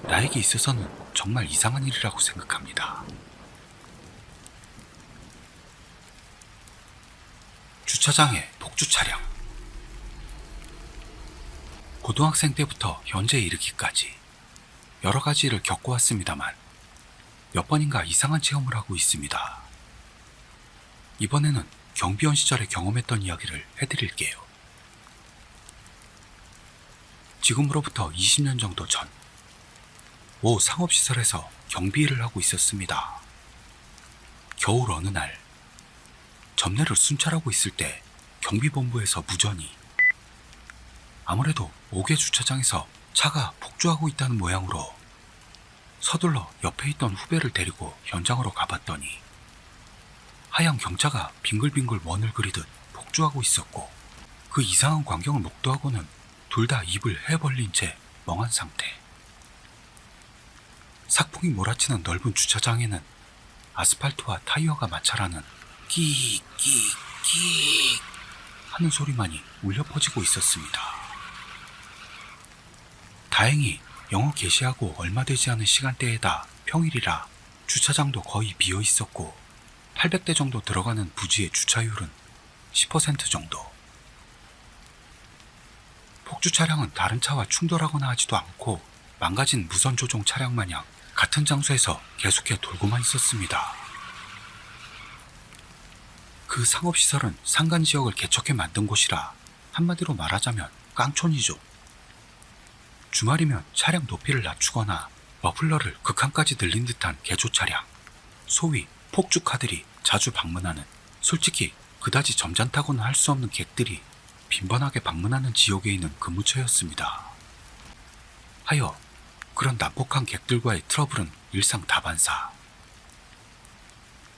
나에게 있어서는 정말 이상한 일이라고 생각합니다. 주차장의 폭주 차량. 고등학생 때부터 현재에 이르기까지 여러 가지 일을 겪어왔습니다만 몇 번인가 이상한 체험을 하고 있습니다. 이번에는 경비원 시절에 경험했던 이야기를 해드릴게요. 지금으로부터 20년 정도 전, 모 상업시설에서 경비 일을 하고 있었습니다. 겨울 어느 날, 점례를 순찰하고 있을 때 경비본부에서 무전이 아무래도 5개 주차장에서 차가 폭주하고 있다는 모양으로 서둘러 옆에 있던 후배를 데리고 현장으로 가봤더니 하얀 경차가 빙글빙글 원을 그리듯 폭주하고 있었고 그 이상한 광경을 목도하고는 둘 다 입을 해 벌린 채 멍한 상태. 삭풍이 몰아치는 넓은 주차장에는 아스팔트와 타이어가 마찰하는 끼익 하는 소리만이 울려 퍼지고 있었습니다. 다행히 영어 개시하고 얼마 되지 않은 시간대에다 평일이라 주차장도 거의 비어 있었고 800대 정도 들어가는 부지의 주차율은 10% 정도. 폭주 차량은 다른 차와 충돌하거나 하지도 않고 망가진 무선 조종 차량 마냥 같은 장소에서 계속해 돌고만 있었습니다. 그 상업시설은 상간 지역을 개척해 만든 곳이라 한마디로 말하자면 깡촌이죠. 주말이면 차량 높이를 낮추거나 머플러를 극한까지 늘린 듯한 개조 차량, 소위 폭주카들이 자주 방문하는, 솔직히 그다지 점잖다고는 할 수 없는 객들이 빈번하게 방문하는 지역에 있는 근무처였습니다. 하여 그런 난폭한 객들과의 트러블은 일상 다반사.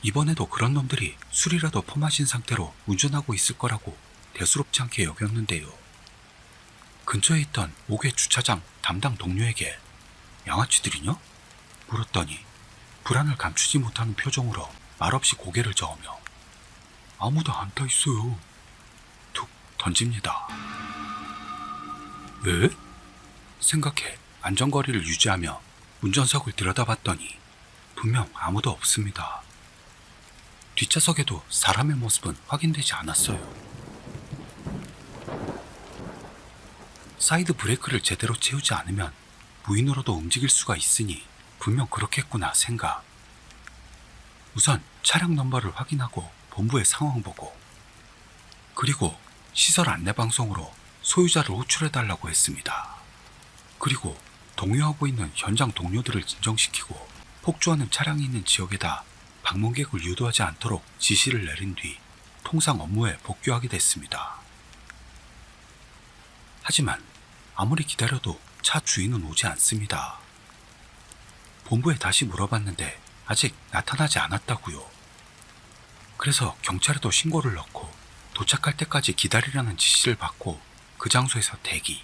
이번에도 그런 놈들이 술이라도 퍼마신 상태로 운전하고 있을 거라고 대수롭지 않게 여겼는데요. 근처에 있던 5개 주차장 담당 동료에게 양아치들이냐? 물었더니 불안을 감추지 못하는 표정으로 말없이 고개를 저으며 아무도 안 타 있어요. 툭 던집니다. 왜? 생각해 안전거리를 유지하며 운전석을 들여다봤더니 분명 아무도 없습니다. 뒷좌석에도 사람의 모습은 확인되지 않았어요. 사이드 브레이크를 제대로 채우지 않으면 무인으로도 움직일 수가 있으니 분명 그렇겠구나 생각. 우선 차량 넘버를 확인하고 본부의 상황 보고 그리고 시설 안내방송으로 소유자를 호출해달라고 했습니다. 그리고 동요하고 있는 현장 동료들을 진정시키고 폭주하는 차량이 있는 지역에다 방문객을 유도하지 않도록 지시를 내린 뒤 통상 업무에 복귀하게 됐습니다. 하지만 아무리 기다려도 차 주인은 오지 않습니다. 본부에 다시 물어봤는데 아직 나타나지 않았다고요. 그래서 경찰에도 신고를 넣고 도착할 때까지 기다리라는 지시를 받고 그 장소에서 대기.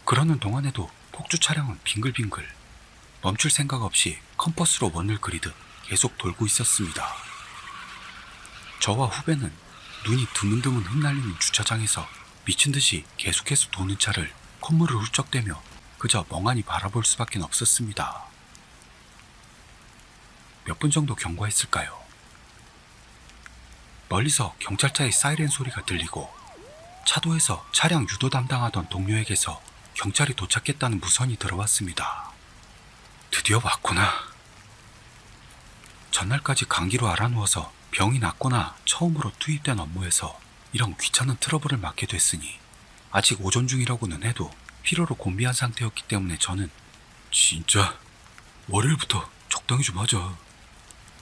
그러는 동안에도 폭주 차량은 빙글빙글 멈출 생각 없이 컴퍼스로 원을 그리듯 계속 돌고 있었습니다. 저와 후배는 눈이 드문드문 흩날리는 주차장에서 미친듯이 계속해서 도는 차를 콧물을 훌쩍대며 그저 멍하니 바라볼 수밖에 없었습니다. 몇 분 정도 경과했을까요? 멀리서 경찰차의 사이렌 소리가 들리고 차도에서 차량 유도 담당하던 동료에게서 경찰이 도착했다는 무선이 들어왔습니다. 드디어 왔구나. 전날까지 감기로 알아누워서 병이 났거나 처음으로 투입된 업무에서 이런 귀찮은 트러블을 맡게 됐으니 아직 오전 중이라고는 해도 피로로 곤비한 상태였기 때문에 저는 진짜 월요일부터 적당히 좀 하자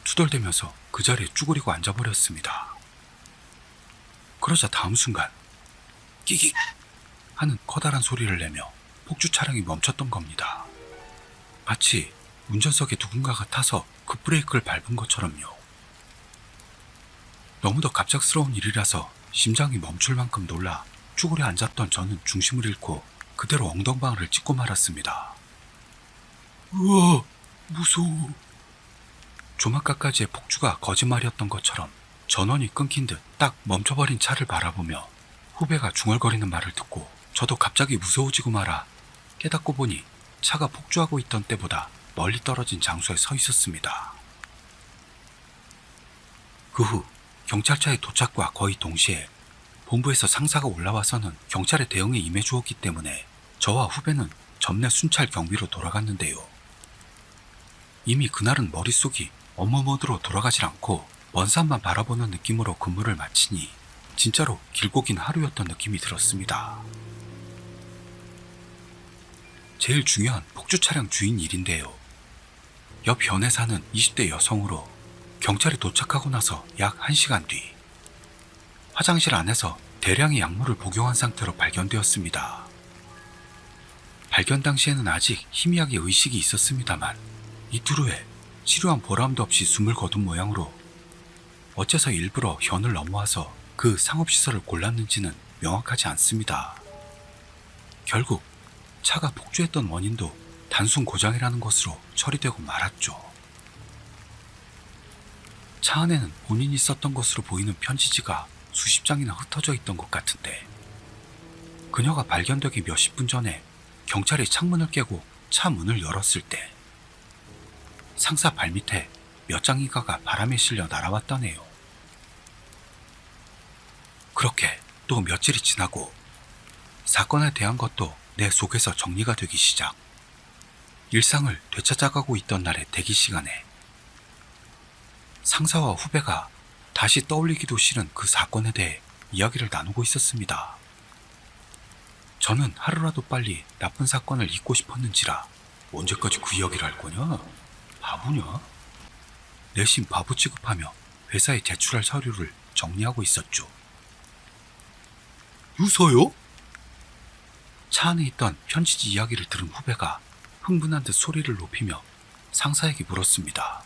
투덜대면서 그 자리에 쭈그리고 앉아버렸습니다. 그러자 다음 순간 끼익 하는 커다란 소리를 내며 폭주 차량이 멈췄던 겁니다. 마치 운전석에 누군가가 타서 급브레이크를 밟은 것처럼요. 너무도 갑작스러운 일이라서 심장이 멈출 만큼 놀라 쭈그려 앉았던 저는 중심을 잃고 그대로 엉덩방아를 찢고 말았습니다. 우와, 무서워. 조막가까지의 폭주가 거짓말이었던 것처럼 전원이 끊긴 듯 딱 멈춰버린 차를 바라보며 후배가 중얼거리는 말을 듣고 저도 갑자기 무서워지고 말아 깨닫고 보니 차가 폭주하고 있던 때보다 멀리 떨어진 장소에 서 있었습니다. 그 후 경찰차의 도착과 거의 동시에 본부에서 상사가 올라와서는 경찰의 대응에 임해주었기 때문에 저와 후배는 점내 순찰 경비로 돌아갔는데요. 이미 그날은 머릿속이 업무 모드로 돌아가질 않고 먼 산만 바라보는 느낌으로 근무를 마치니 진짜로 길고 긴 하루였던 느낌이 들었습니다. 제일 중요한 폭주 차량 주인 일인데요. 옆 현에 사는 20대 여성으로 경찰이 도착하고 나서 약 1시간 뒤 화장실 안에서 대량의 약물을 복용한 상태로 발견되었습니다. 발견 당시에는 아직 희미하게 의식이 있었습니다만 이틀 후에 치료한 보람도 없이 숨을 거둔 모양으로 어째서 일부러 현을 넘어와서 그 상업시설을 골랐는지는 명확하지 않습니다. 결국 차가 폭주했던 원인도 단순 고장이라는 것으로 처리되고 말았죠. 차 안에는 본인이 썼던 것으로 보이는 편지지가 수십 장이나 흩어져 있던 것 같은데 그녀가 발견되기 몇십 분 전에 경찰이 창문을 깨고 차 문을 열었을 때 상사 발밑에 몇 장인가가 바람에 실려 날아왔다네요. 그렇게 또 며칠이 지나고 사건에 대한 것도 내 속에서 정리가 되기 시작. 일상을 되찾아가고 있던 날의 대기 시간에 상사와 후배가 다시 떠올리기도 싫은 그 사건에 대해 이야기를 나누고 있었습니다. 저는 하루라도 빨리 나쁜 사건을 잊고 싶었는지라 언제까지 그 이야기를 할 거냐? 바보냐? 내심 바보 취급하며 회사에 제출할 서류를 정리하고 있었죠. 유서요? 차 안에 있던 편지지 이야기를 들은 후배가 흥분한 듯 소리를 높이며 상사에게 물었습니다.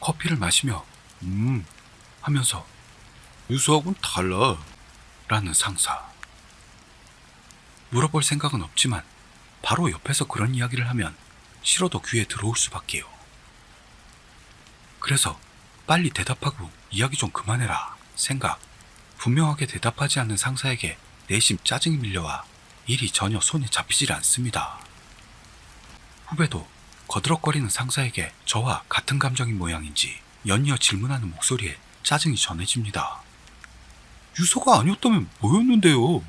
커피를 마시며 하면서 유서하고는 달라 라는 상사. 물어볼 생각은 없지만 바로 옆에서 그런 이야기를 하면 싫어도 귀에 들어올 수밖에요. 그래서 빨리 대답하고 이야기 좀 그만해라 생각. 분명하게 대답하지 않는 상사에게 내심 짜증이 밀려와 일이 전혀 손에 잡히질 않습니다. 후배도 거드럭거리는 상사에게 저와 같은 감정인 모양인지 연이어 질문하는 목소리에 짜증이 전해집니다. 유서가 아니었다면 뭐였는데요?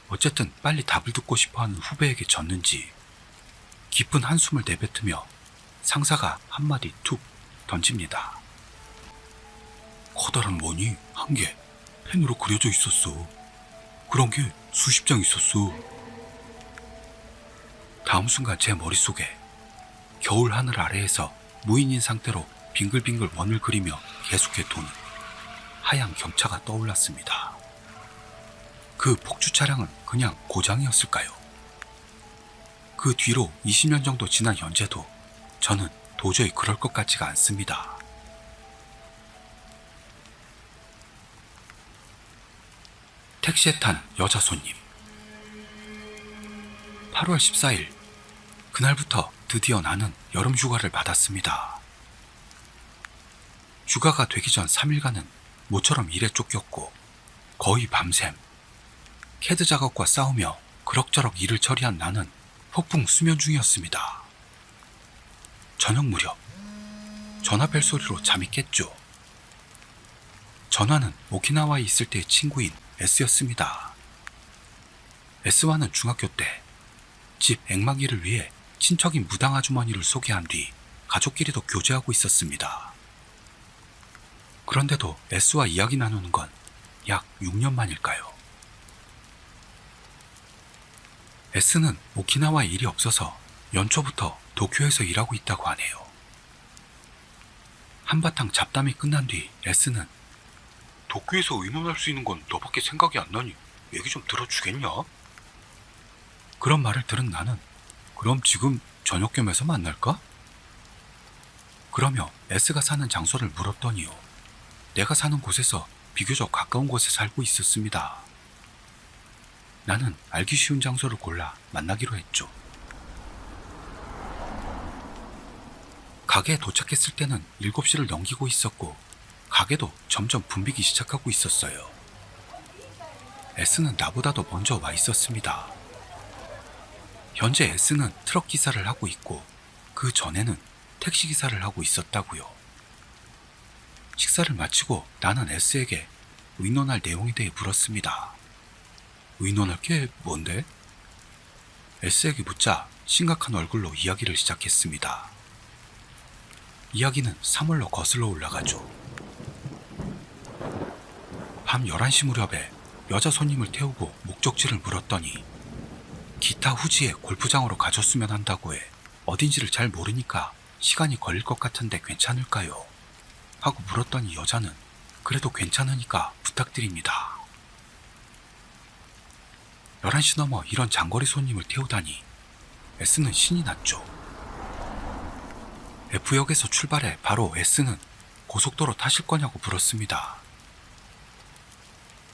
어쨌든 빨리 답을 듣고 싶어하는 후배에게 졌는지 깊은 한숨을 내뱉으며 상사가 한마디 툭 던집니다. 커다란 원이 한 개 펜으로 그려져 있었어. 그런 게 수십 장 있었어. 다음 순간 제 머릿속에 겨울 하늘 아래에서 무인인 상태로 빙글빙글 원을 그리며 계속해 도는 하얀 경차가 떠올랐습니다. 그 폭주 차량은 그냥 고장이었을까요? 그 뒤로 20년 정도 지난 현재도 저는 도저히 그럴 것 같지가 않습니다. 택시에 탄 여자 손님. 8월 14일, 그날부터 드디어 나는 여름 휴가를 받았습니다. 휴가가 되기 전 3일간은 모처럼 일에 쫓겼고 거의 밤샘 캐드 작업과 싸우며 그럭저럭 일을 처리한 나는 폭풍 수면 중이었습니다. 저녁 무렵 전화 벨 소리로 잠이 깼죠. 전화는 오키나와에 있을 때의 친구인 S였습니다. S와는 중학교 때 집 앵마기를 위해 친척인 무당 아주머니를 소개한 뒤 가족끼리도 교제하고 있었습니다. 그런데도 S와 이야기 나누는 건 약 6년 만일까요? S는 오키나와에 일이 없어서 연초부터 도쿄에서 일하고 있다고 하네요. 한바탕 잡담이 끝난 뒤 S는 도쿄에서 의논할 수 있는 건 너밖에 생각이 안 나니 얘기 좀 들어주겠냐? 그런 말을 들은 나는 그럼 지금 저녁 겸해서 만날까? 그러며 S가 사는 장소를 물었더니요. 내가 사는 곳에서 비교적 가까운 곳에 살고 있었습니다. 나는 알기 쉬운 장소를 골라 만나기로 했죠. 가게에 도착했을 때는 7시를 넘기고 있었고 가게도 점점 붐비기 시작하고 있었어요. S는 나보다도 먼저 와 있었습니다. 현재 S는 트럭 기사를 하고 있고 그 전에는 택시 기사를 하고 있었다고요. 식사를 마치고 나는 S에게 의논할 내용에 대해 물었습니다. 의논할 게 뭔데? S에게 묻자 심각한 얼굴로 이야기를 시작했습니다. 이야기는 3월로 거슬러 올라가죠. 밤 11시 무렵에 여자 손님을 태우고 목적지를 물었더니 기타 후지에 골프장으로 가줬으면 한다고 해 어딘지를 잘 모르니까 시간이 걸릴 것 같은데 괜찮을까요? 하고 물었더니 여자는 그래도 괜찮으니까 부탁드립니다. 11시 넘어 이런 장거리 손님을 태우다니 S는 신이 났죠. F역에서 출발해 바로 S는 고속도로 타실 거냐고 물었습니다.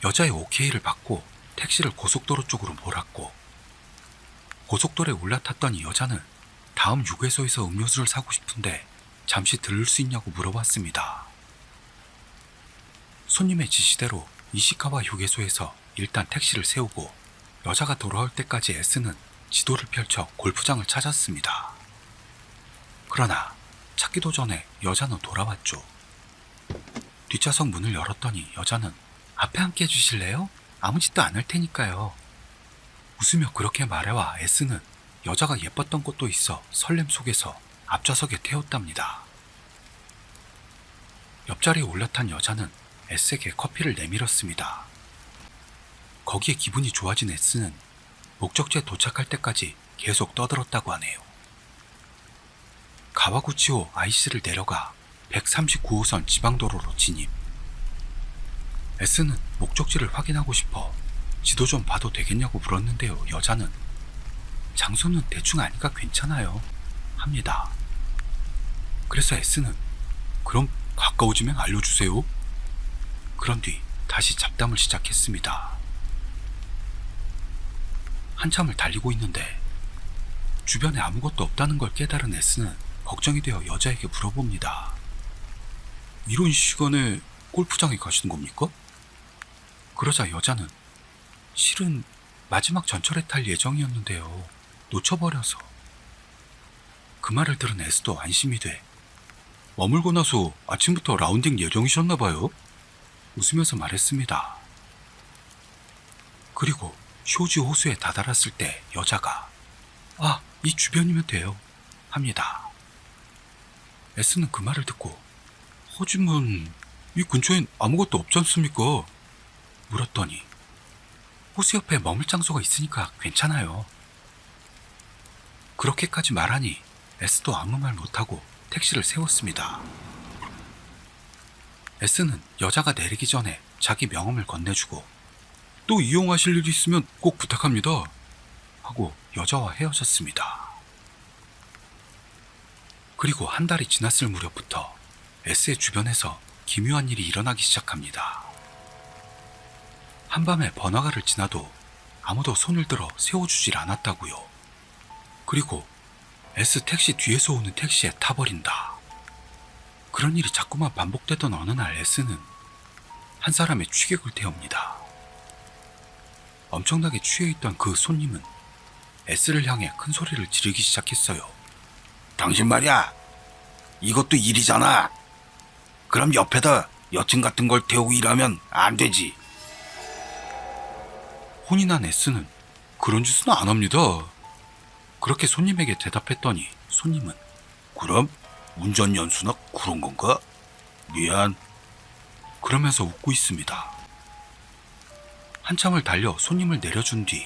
여자의 OK를 받고 택시를 고속도로 쪽으로 몰았고 고속도로에 올라탔더니 여자는 다음 휴게소에서 음료수를 사고 싶은데 잠시 들를 수 있냐고 물어봤습니다. 손님의 지시대로 이시카와 휴게소에서 일단 택시를 세우고 여자가 돌아올 때까지 S는 지도를 펼쳐 골프장을 찾았습니다. 그러나 찾기도 전에 여자는 돌아왔죠. 뒷좌석 문을 열었더니 여자는 앞에 함께 해주실래요? 아무 짓도 안 할 테니까요. 웃으며 그렇게 말해와 S는 여자가 예뻤던 것도 있어 설렘 속에서 앞좌석에 태웠답니다. 옆자리에 올라탄 여자는 S에게 커피를 내밀었습니다. 거기에 기분이 좋아진 S는 목적지에 도착할 때까지 계속 떠들었다고 하네요. 가와구치호 IC를 내려가 139호선 지방도로로 진입. S는 목적지를 확인하고 싶어 지도 좀 봐도 되겠냐고 물었는데요. 여자는 장소는 대충 아니까 괜찮아요 합니다. 그래서 S는 그럼 가까워지면 알려주세요. 그런 뒤 다시 잡담을 시작했습니다. 한참을 달리고 있는데 주변에 아무것도 없다는 걸 깨달은 S는 걱정이 되어 여자에게 물어봅니다. 이런 시간에 골프장에 가시는 겁니까? 그러자 여자는 실은 마지막 전철에 탈 예정이었는데요. 놓쳐버려서. 그 말을 들은 S도 안심이 돼. 머물고 나서 아침부터 라운딩 예정이셨나봐요. 웃으면서 말했습니다. 그리고 쇼지 호수에 다다랐을 때 여자가 이 주변이면 돼요 합니다. S는 그 말을 듣고 하지만 이 근처엔 아무것도 없지 않습니까? 물었더니 호수 옆에 머물 장소가 있으니까 괜찮아요. 그렇게까지 말하니 S도 아무 말 못하고 택시를 세웠습니다. S는 여자가 내리기 전에 자기 명함을 건네주고 또 이용하실 일 있으면 꼭 부탁합니다 하고 여자와 헤어졌습니다. 그리고 한 달이 지났을 무렵부터 S의 주변에서 기묘한 일이 일어나기 시작합니다. 한밤에 번화가를 지나도 아무도 손을 들어 세워주질 않았다고요. 그리고 S 택시 뒤에서 오는 택시에 타버린다. 그런 일이 자꾸만 반복되던 어느 날 S는 한 사람의 취객을 태웁니다. 엄청나게 취해있던 그 손님은 S를 향해 큰 소리를 지르기 시작했어요. 당신 말이야, 이것도 일이잖아. 그럼 옆에다 여친 같은 걸 태우고 일하면 안 되지. 혼이 난 S는 그런 짓은 안 합니다. 그렇게 손님에게 대답했더니 손님은 그럼 운전 연수나 그런 건가? 미안. 그러면서 웃고 있습니다. 한참을 달려 손님을 내려준 뒤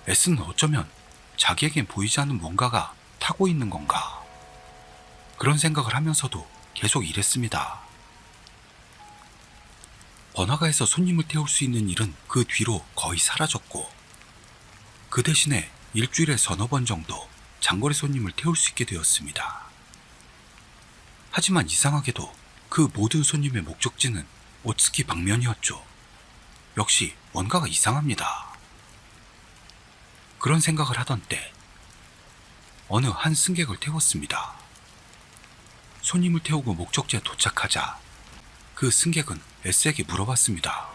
S는 어쩌면 자기에겐 보이지 않는 뭔가가 타고 있는 건가? 그런 생각을 하면서도 계속 일했습니다. 번화가에서 손님을 태울 수 있는 일은 그 뒤로 거의 사라졌고 그 대신에 일주일에 서너 번 정도 장거리 손님을 태울 수 있게 되었습니다. 하지만 이상하게도 그 모든 손님의 목적지는 오츠키 방면이었죠. 역시 뭔가가 이상합니다. 그런 생각을 하던 때 어느 한 승객을 태웠습니다. 손님을 태우고 목적지에 도착하자 그 승객은 S에게 물어봤습니다.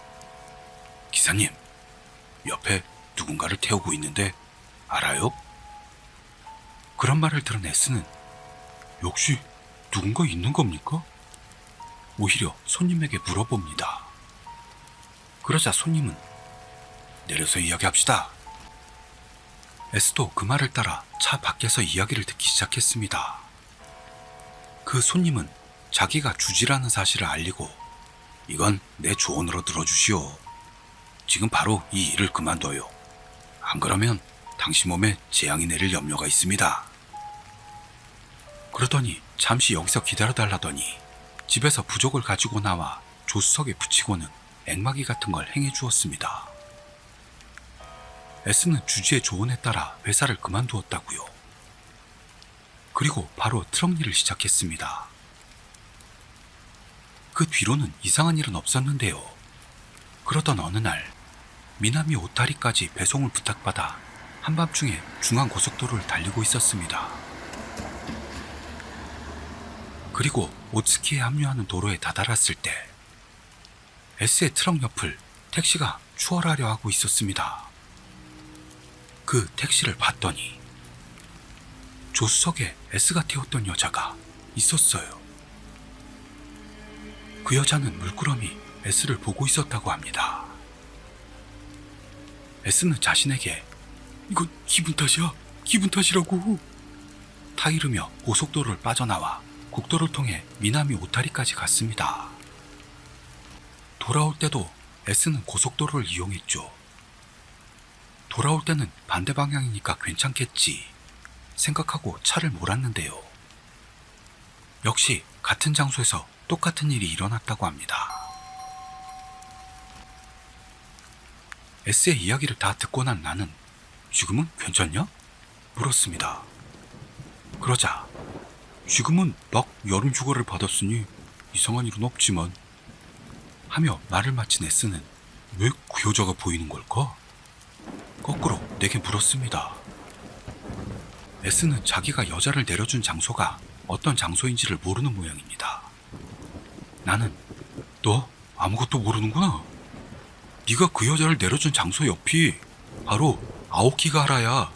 기사님, 옆에 누군가를 태우고 있는데 알아요? 그런 말을 들은 S는 역시 누군가 있는 겁니까? 오히려 손님에게 물어봅니다. 그러자 손님은 내려서 이야기합시다. S도 그 말을 따라 차 밖에서 이야기를 듣기 시작했습니다. 그 손님은 자기가 주지라는 사실을 알리고 이건 내 조언으로 들어주시오. 지금 바로 이 일을 그만둬요. 안 그러면 당신 몸에 재앙이 내릴 염려가 있습니다. 그러더니 잠시 여기서 기다려달라더니 집에서 부적을 가지고 나와 조수석에 붙이고는 앵마기 같은 걸 행해 주었습니다. S는 주지의 조언에 따라 회사를 그만두었다고요. 그리고 바로 트럭 일을 시작했습니다. 그 뒤로는 이상한 일은 없었는데요. 그러던 어느 날 미나미 오타리까지 배송을 부탁받아 한밤중에 중앙고속도로를 달리고 있었습니다. 그리고 오츠키에 합류하는 도로에 다다랐을 때 S의 트럭 옆을 택시가 추월하려 하고 있었습니다. 그 택시를 봤더니 조수석에 S가 태웠던 여자가 있었어요. 그 여자는 물끄러미 S를 보고 있었다고 합니다. S는 자신에게 이건 기분 탓이야, 기분 탓이라고 타이르며 고속도로를 빠져나와 국도를 통해 미나미 오타리까지 갔습니다. 돌아올 때도 S는 고속도로를 이용했죠. 돌아올 때는 반대 방향이니까 괜찮겠지 생각하고 차를 몰았는데요. 역시 같은 장소에서 똑같은 일이 일어났다고 합니다. S의 이야기를 다 듣고 난 나는 지금은 괜찮냐? 물었습니다. 그러자 지금은 막 여름 휴가를 받았으니 이상한 일은 없지만 하며 말을 마친 S는 왜 그 여자가 보이는 걸까? 거꾸로 내게 물었습니다. S는 자기가 여자를 내려준 장소가 어떤 장소인지를 모르는 모양입니다. 나는 너 아무것도 모르는구나. 네가 그 여자를 내려준 장소 옆이 바로 아오키가하라야.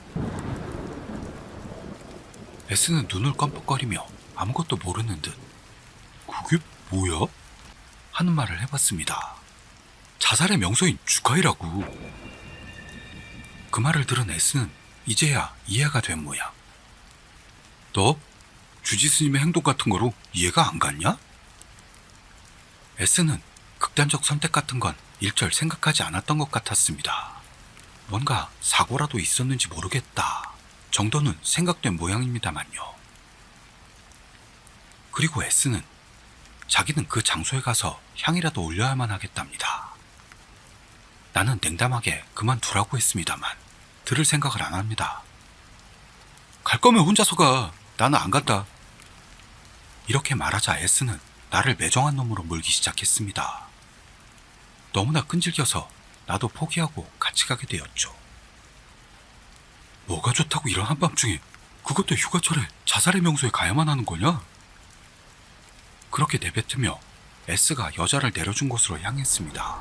S는 눈을 깜빡거리며 아무것도 모르는 듯 그게 뭐야? 하는 말을 해봤습니다. 자살의 명소인 주카이라고. 그 말을 들은 S는 이제야 이해가 된 모양. 너 주지 스님의 행동 같은 거로 이해가 안 갔냐? S는 극단적 선택 같은 건 일절 생각하지 않았던 것 같았습니다. 뭔가 사고라도 있었는지 모르겠다 정도는 생각된 모양입니다만요. 그리고 S는 자기는 그 장소에 가서 향이라도 올려야만 하겠답니다. 나는 냉담하게 그만두라고 했습니다만 들을 생각을 안 합니다. 갈 거면 혼자서 가. 나는 안 간다. 이렇게 말하자 S는 나를 매정한 놈으로 몰기 시작했습니다. 너무나 끈질겨서 나도 포기하고 같이 가게 되었죠. 뭐가 좋다고 이런 한밤중에, 그것도 휴가철에 자살의 명소에 가야만 하는 거냐? 그렇게 내뱉으며 S가 여자를 내려준 곳으로 향했습니다.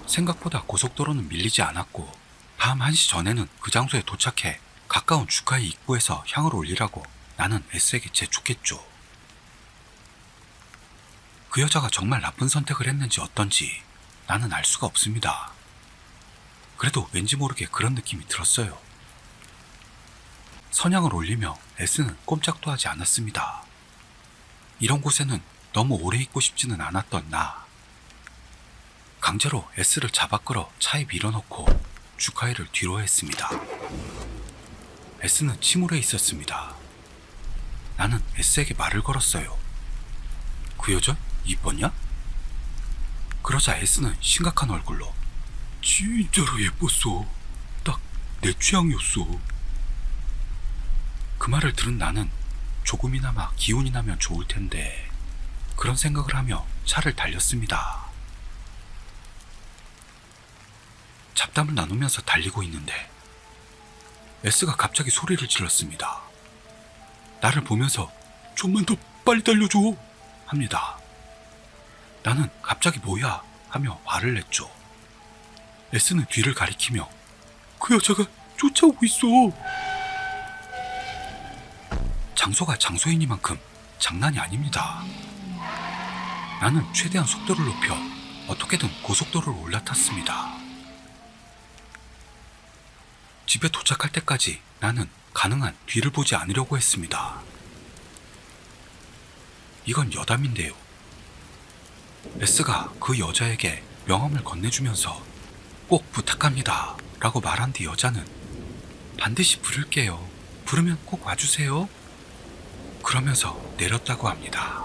생각보다 고속도로는 밀리지 않았고 밤 1시 전에는 그 장소에 도착해 가까운 주가의 입구에서 향을 올리라고 나는 S에게 재촉했죠. 그 여자가 정말 나쁜 선택을 했는지 어떤지 나는 알 수가 없습니다. 그래도 왠지 모르게 그런 느낌이 들었어요. 선향을 올리며 S는 꼼짝도 하지 않았습니다. 이런 곳에는 너무 오래 있고 싶지는 않았던 나. 강제로 S를 잡아 끌어 차에 밀어넣고 주카이를 뒤로 했습니다. S는 침울해 있었습니다. 나는 S에게 말을 걸었어요. 그 여자 이뻤냐? 그러자 S는 심각한 얼굴로 진짜로 예뻤어. 딱 내 취향이었어. 그 말을 들은 나는 조금이나마 기운이 나면 좋을 텐데 그런 생각을 하며 차를 달렸습니다. 잡담을 나누면서 달리고 있는데 S가 갑자기 소리를 질렀습니다. 나를 보면서 좀만 더 빨리 달려줘 합니다. 나는 갑자기 뭐야 하며 화를 냈죠. S는 뒤를 가리키며 그 여자가 쫓아오고 있어. 장소가 장소이니만큼 장난이 아닙니다. 나는 최대한 속도를 높여 어떻게든 고속도로를 올라탔습니다. 집에 도착할 때까지 나는 가능한 뒤를 보지 않으려고 했습니다. 이건 여담인데요. S가 그 여자에게 명함을 건네주면서 꼭 부탁합니다 라고 말한 뒤 여자는 반드시 부를게요. 부르면 꼭 와주세요. 그러면서 내렸다고 합니다.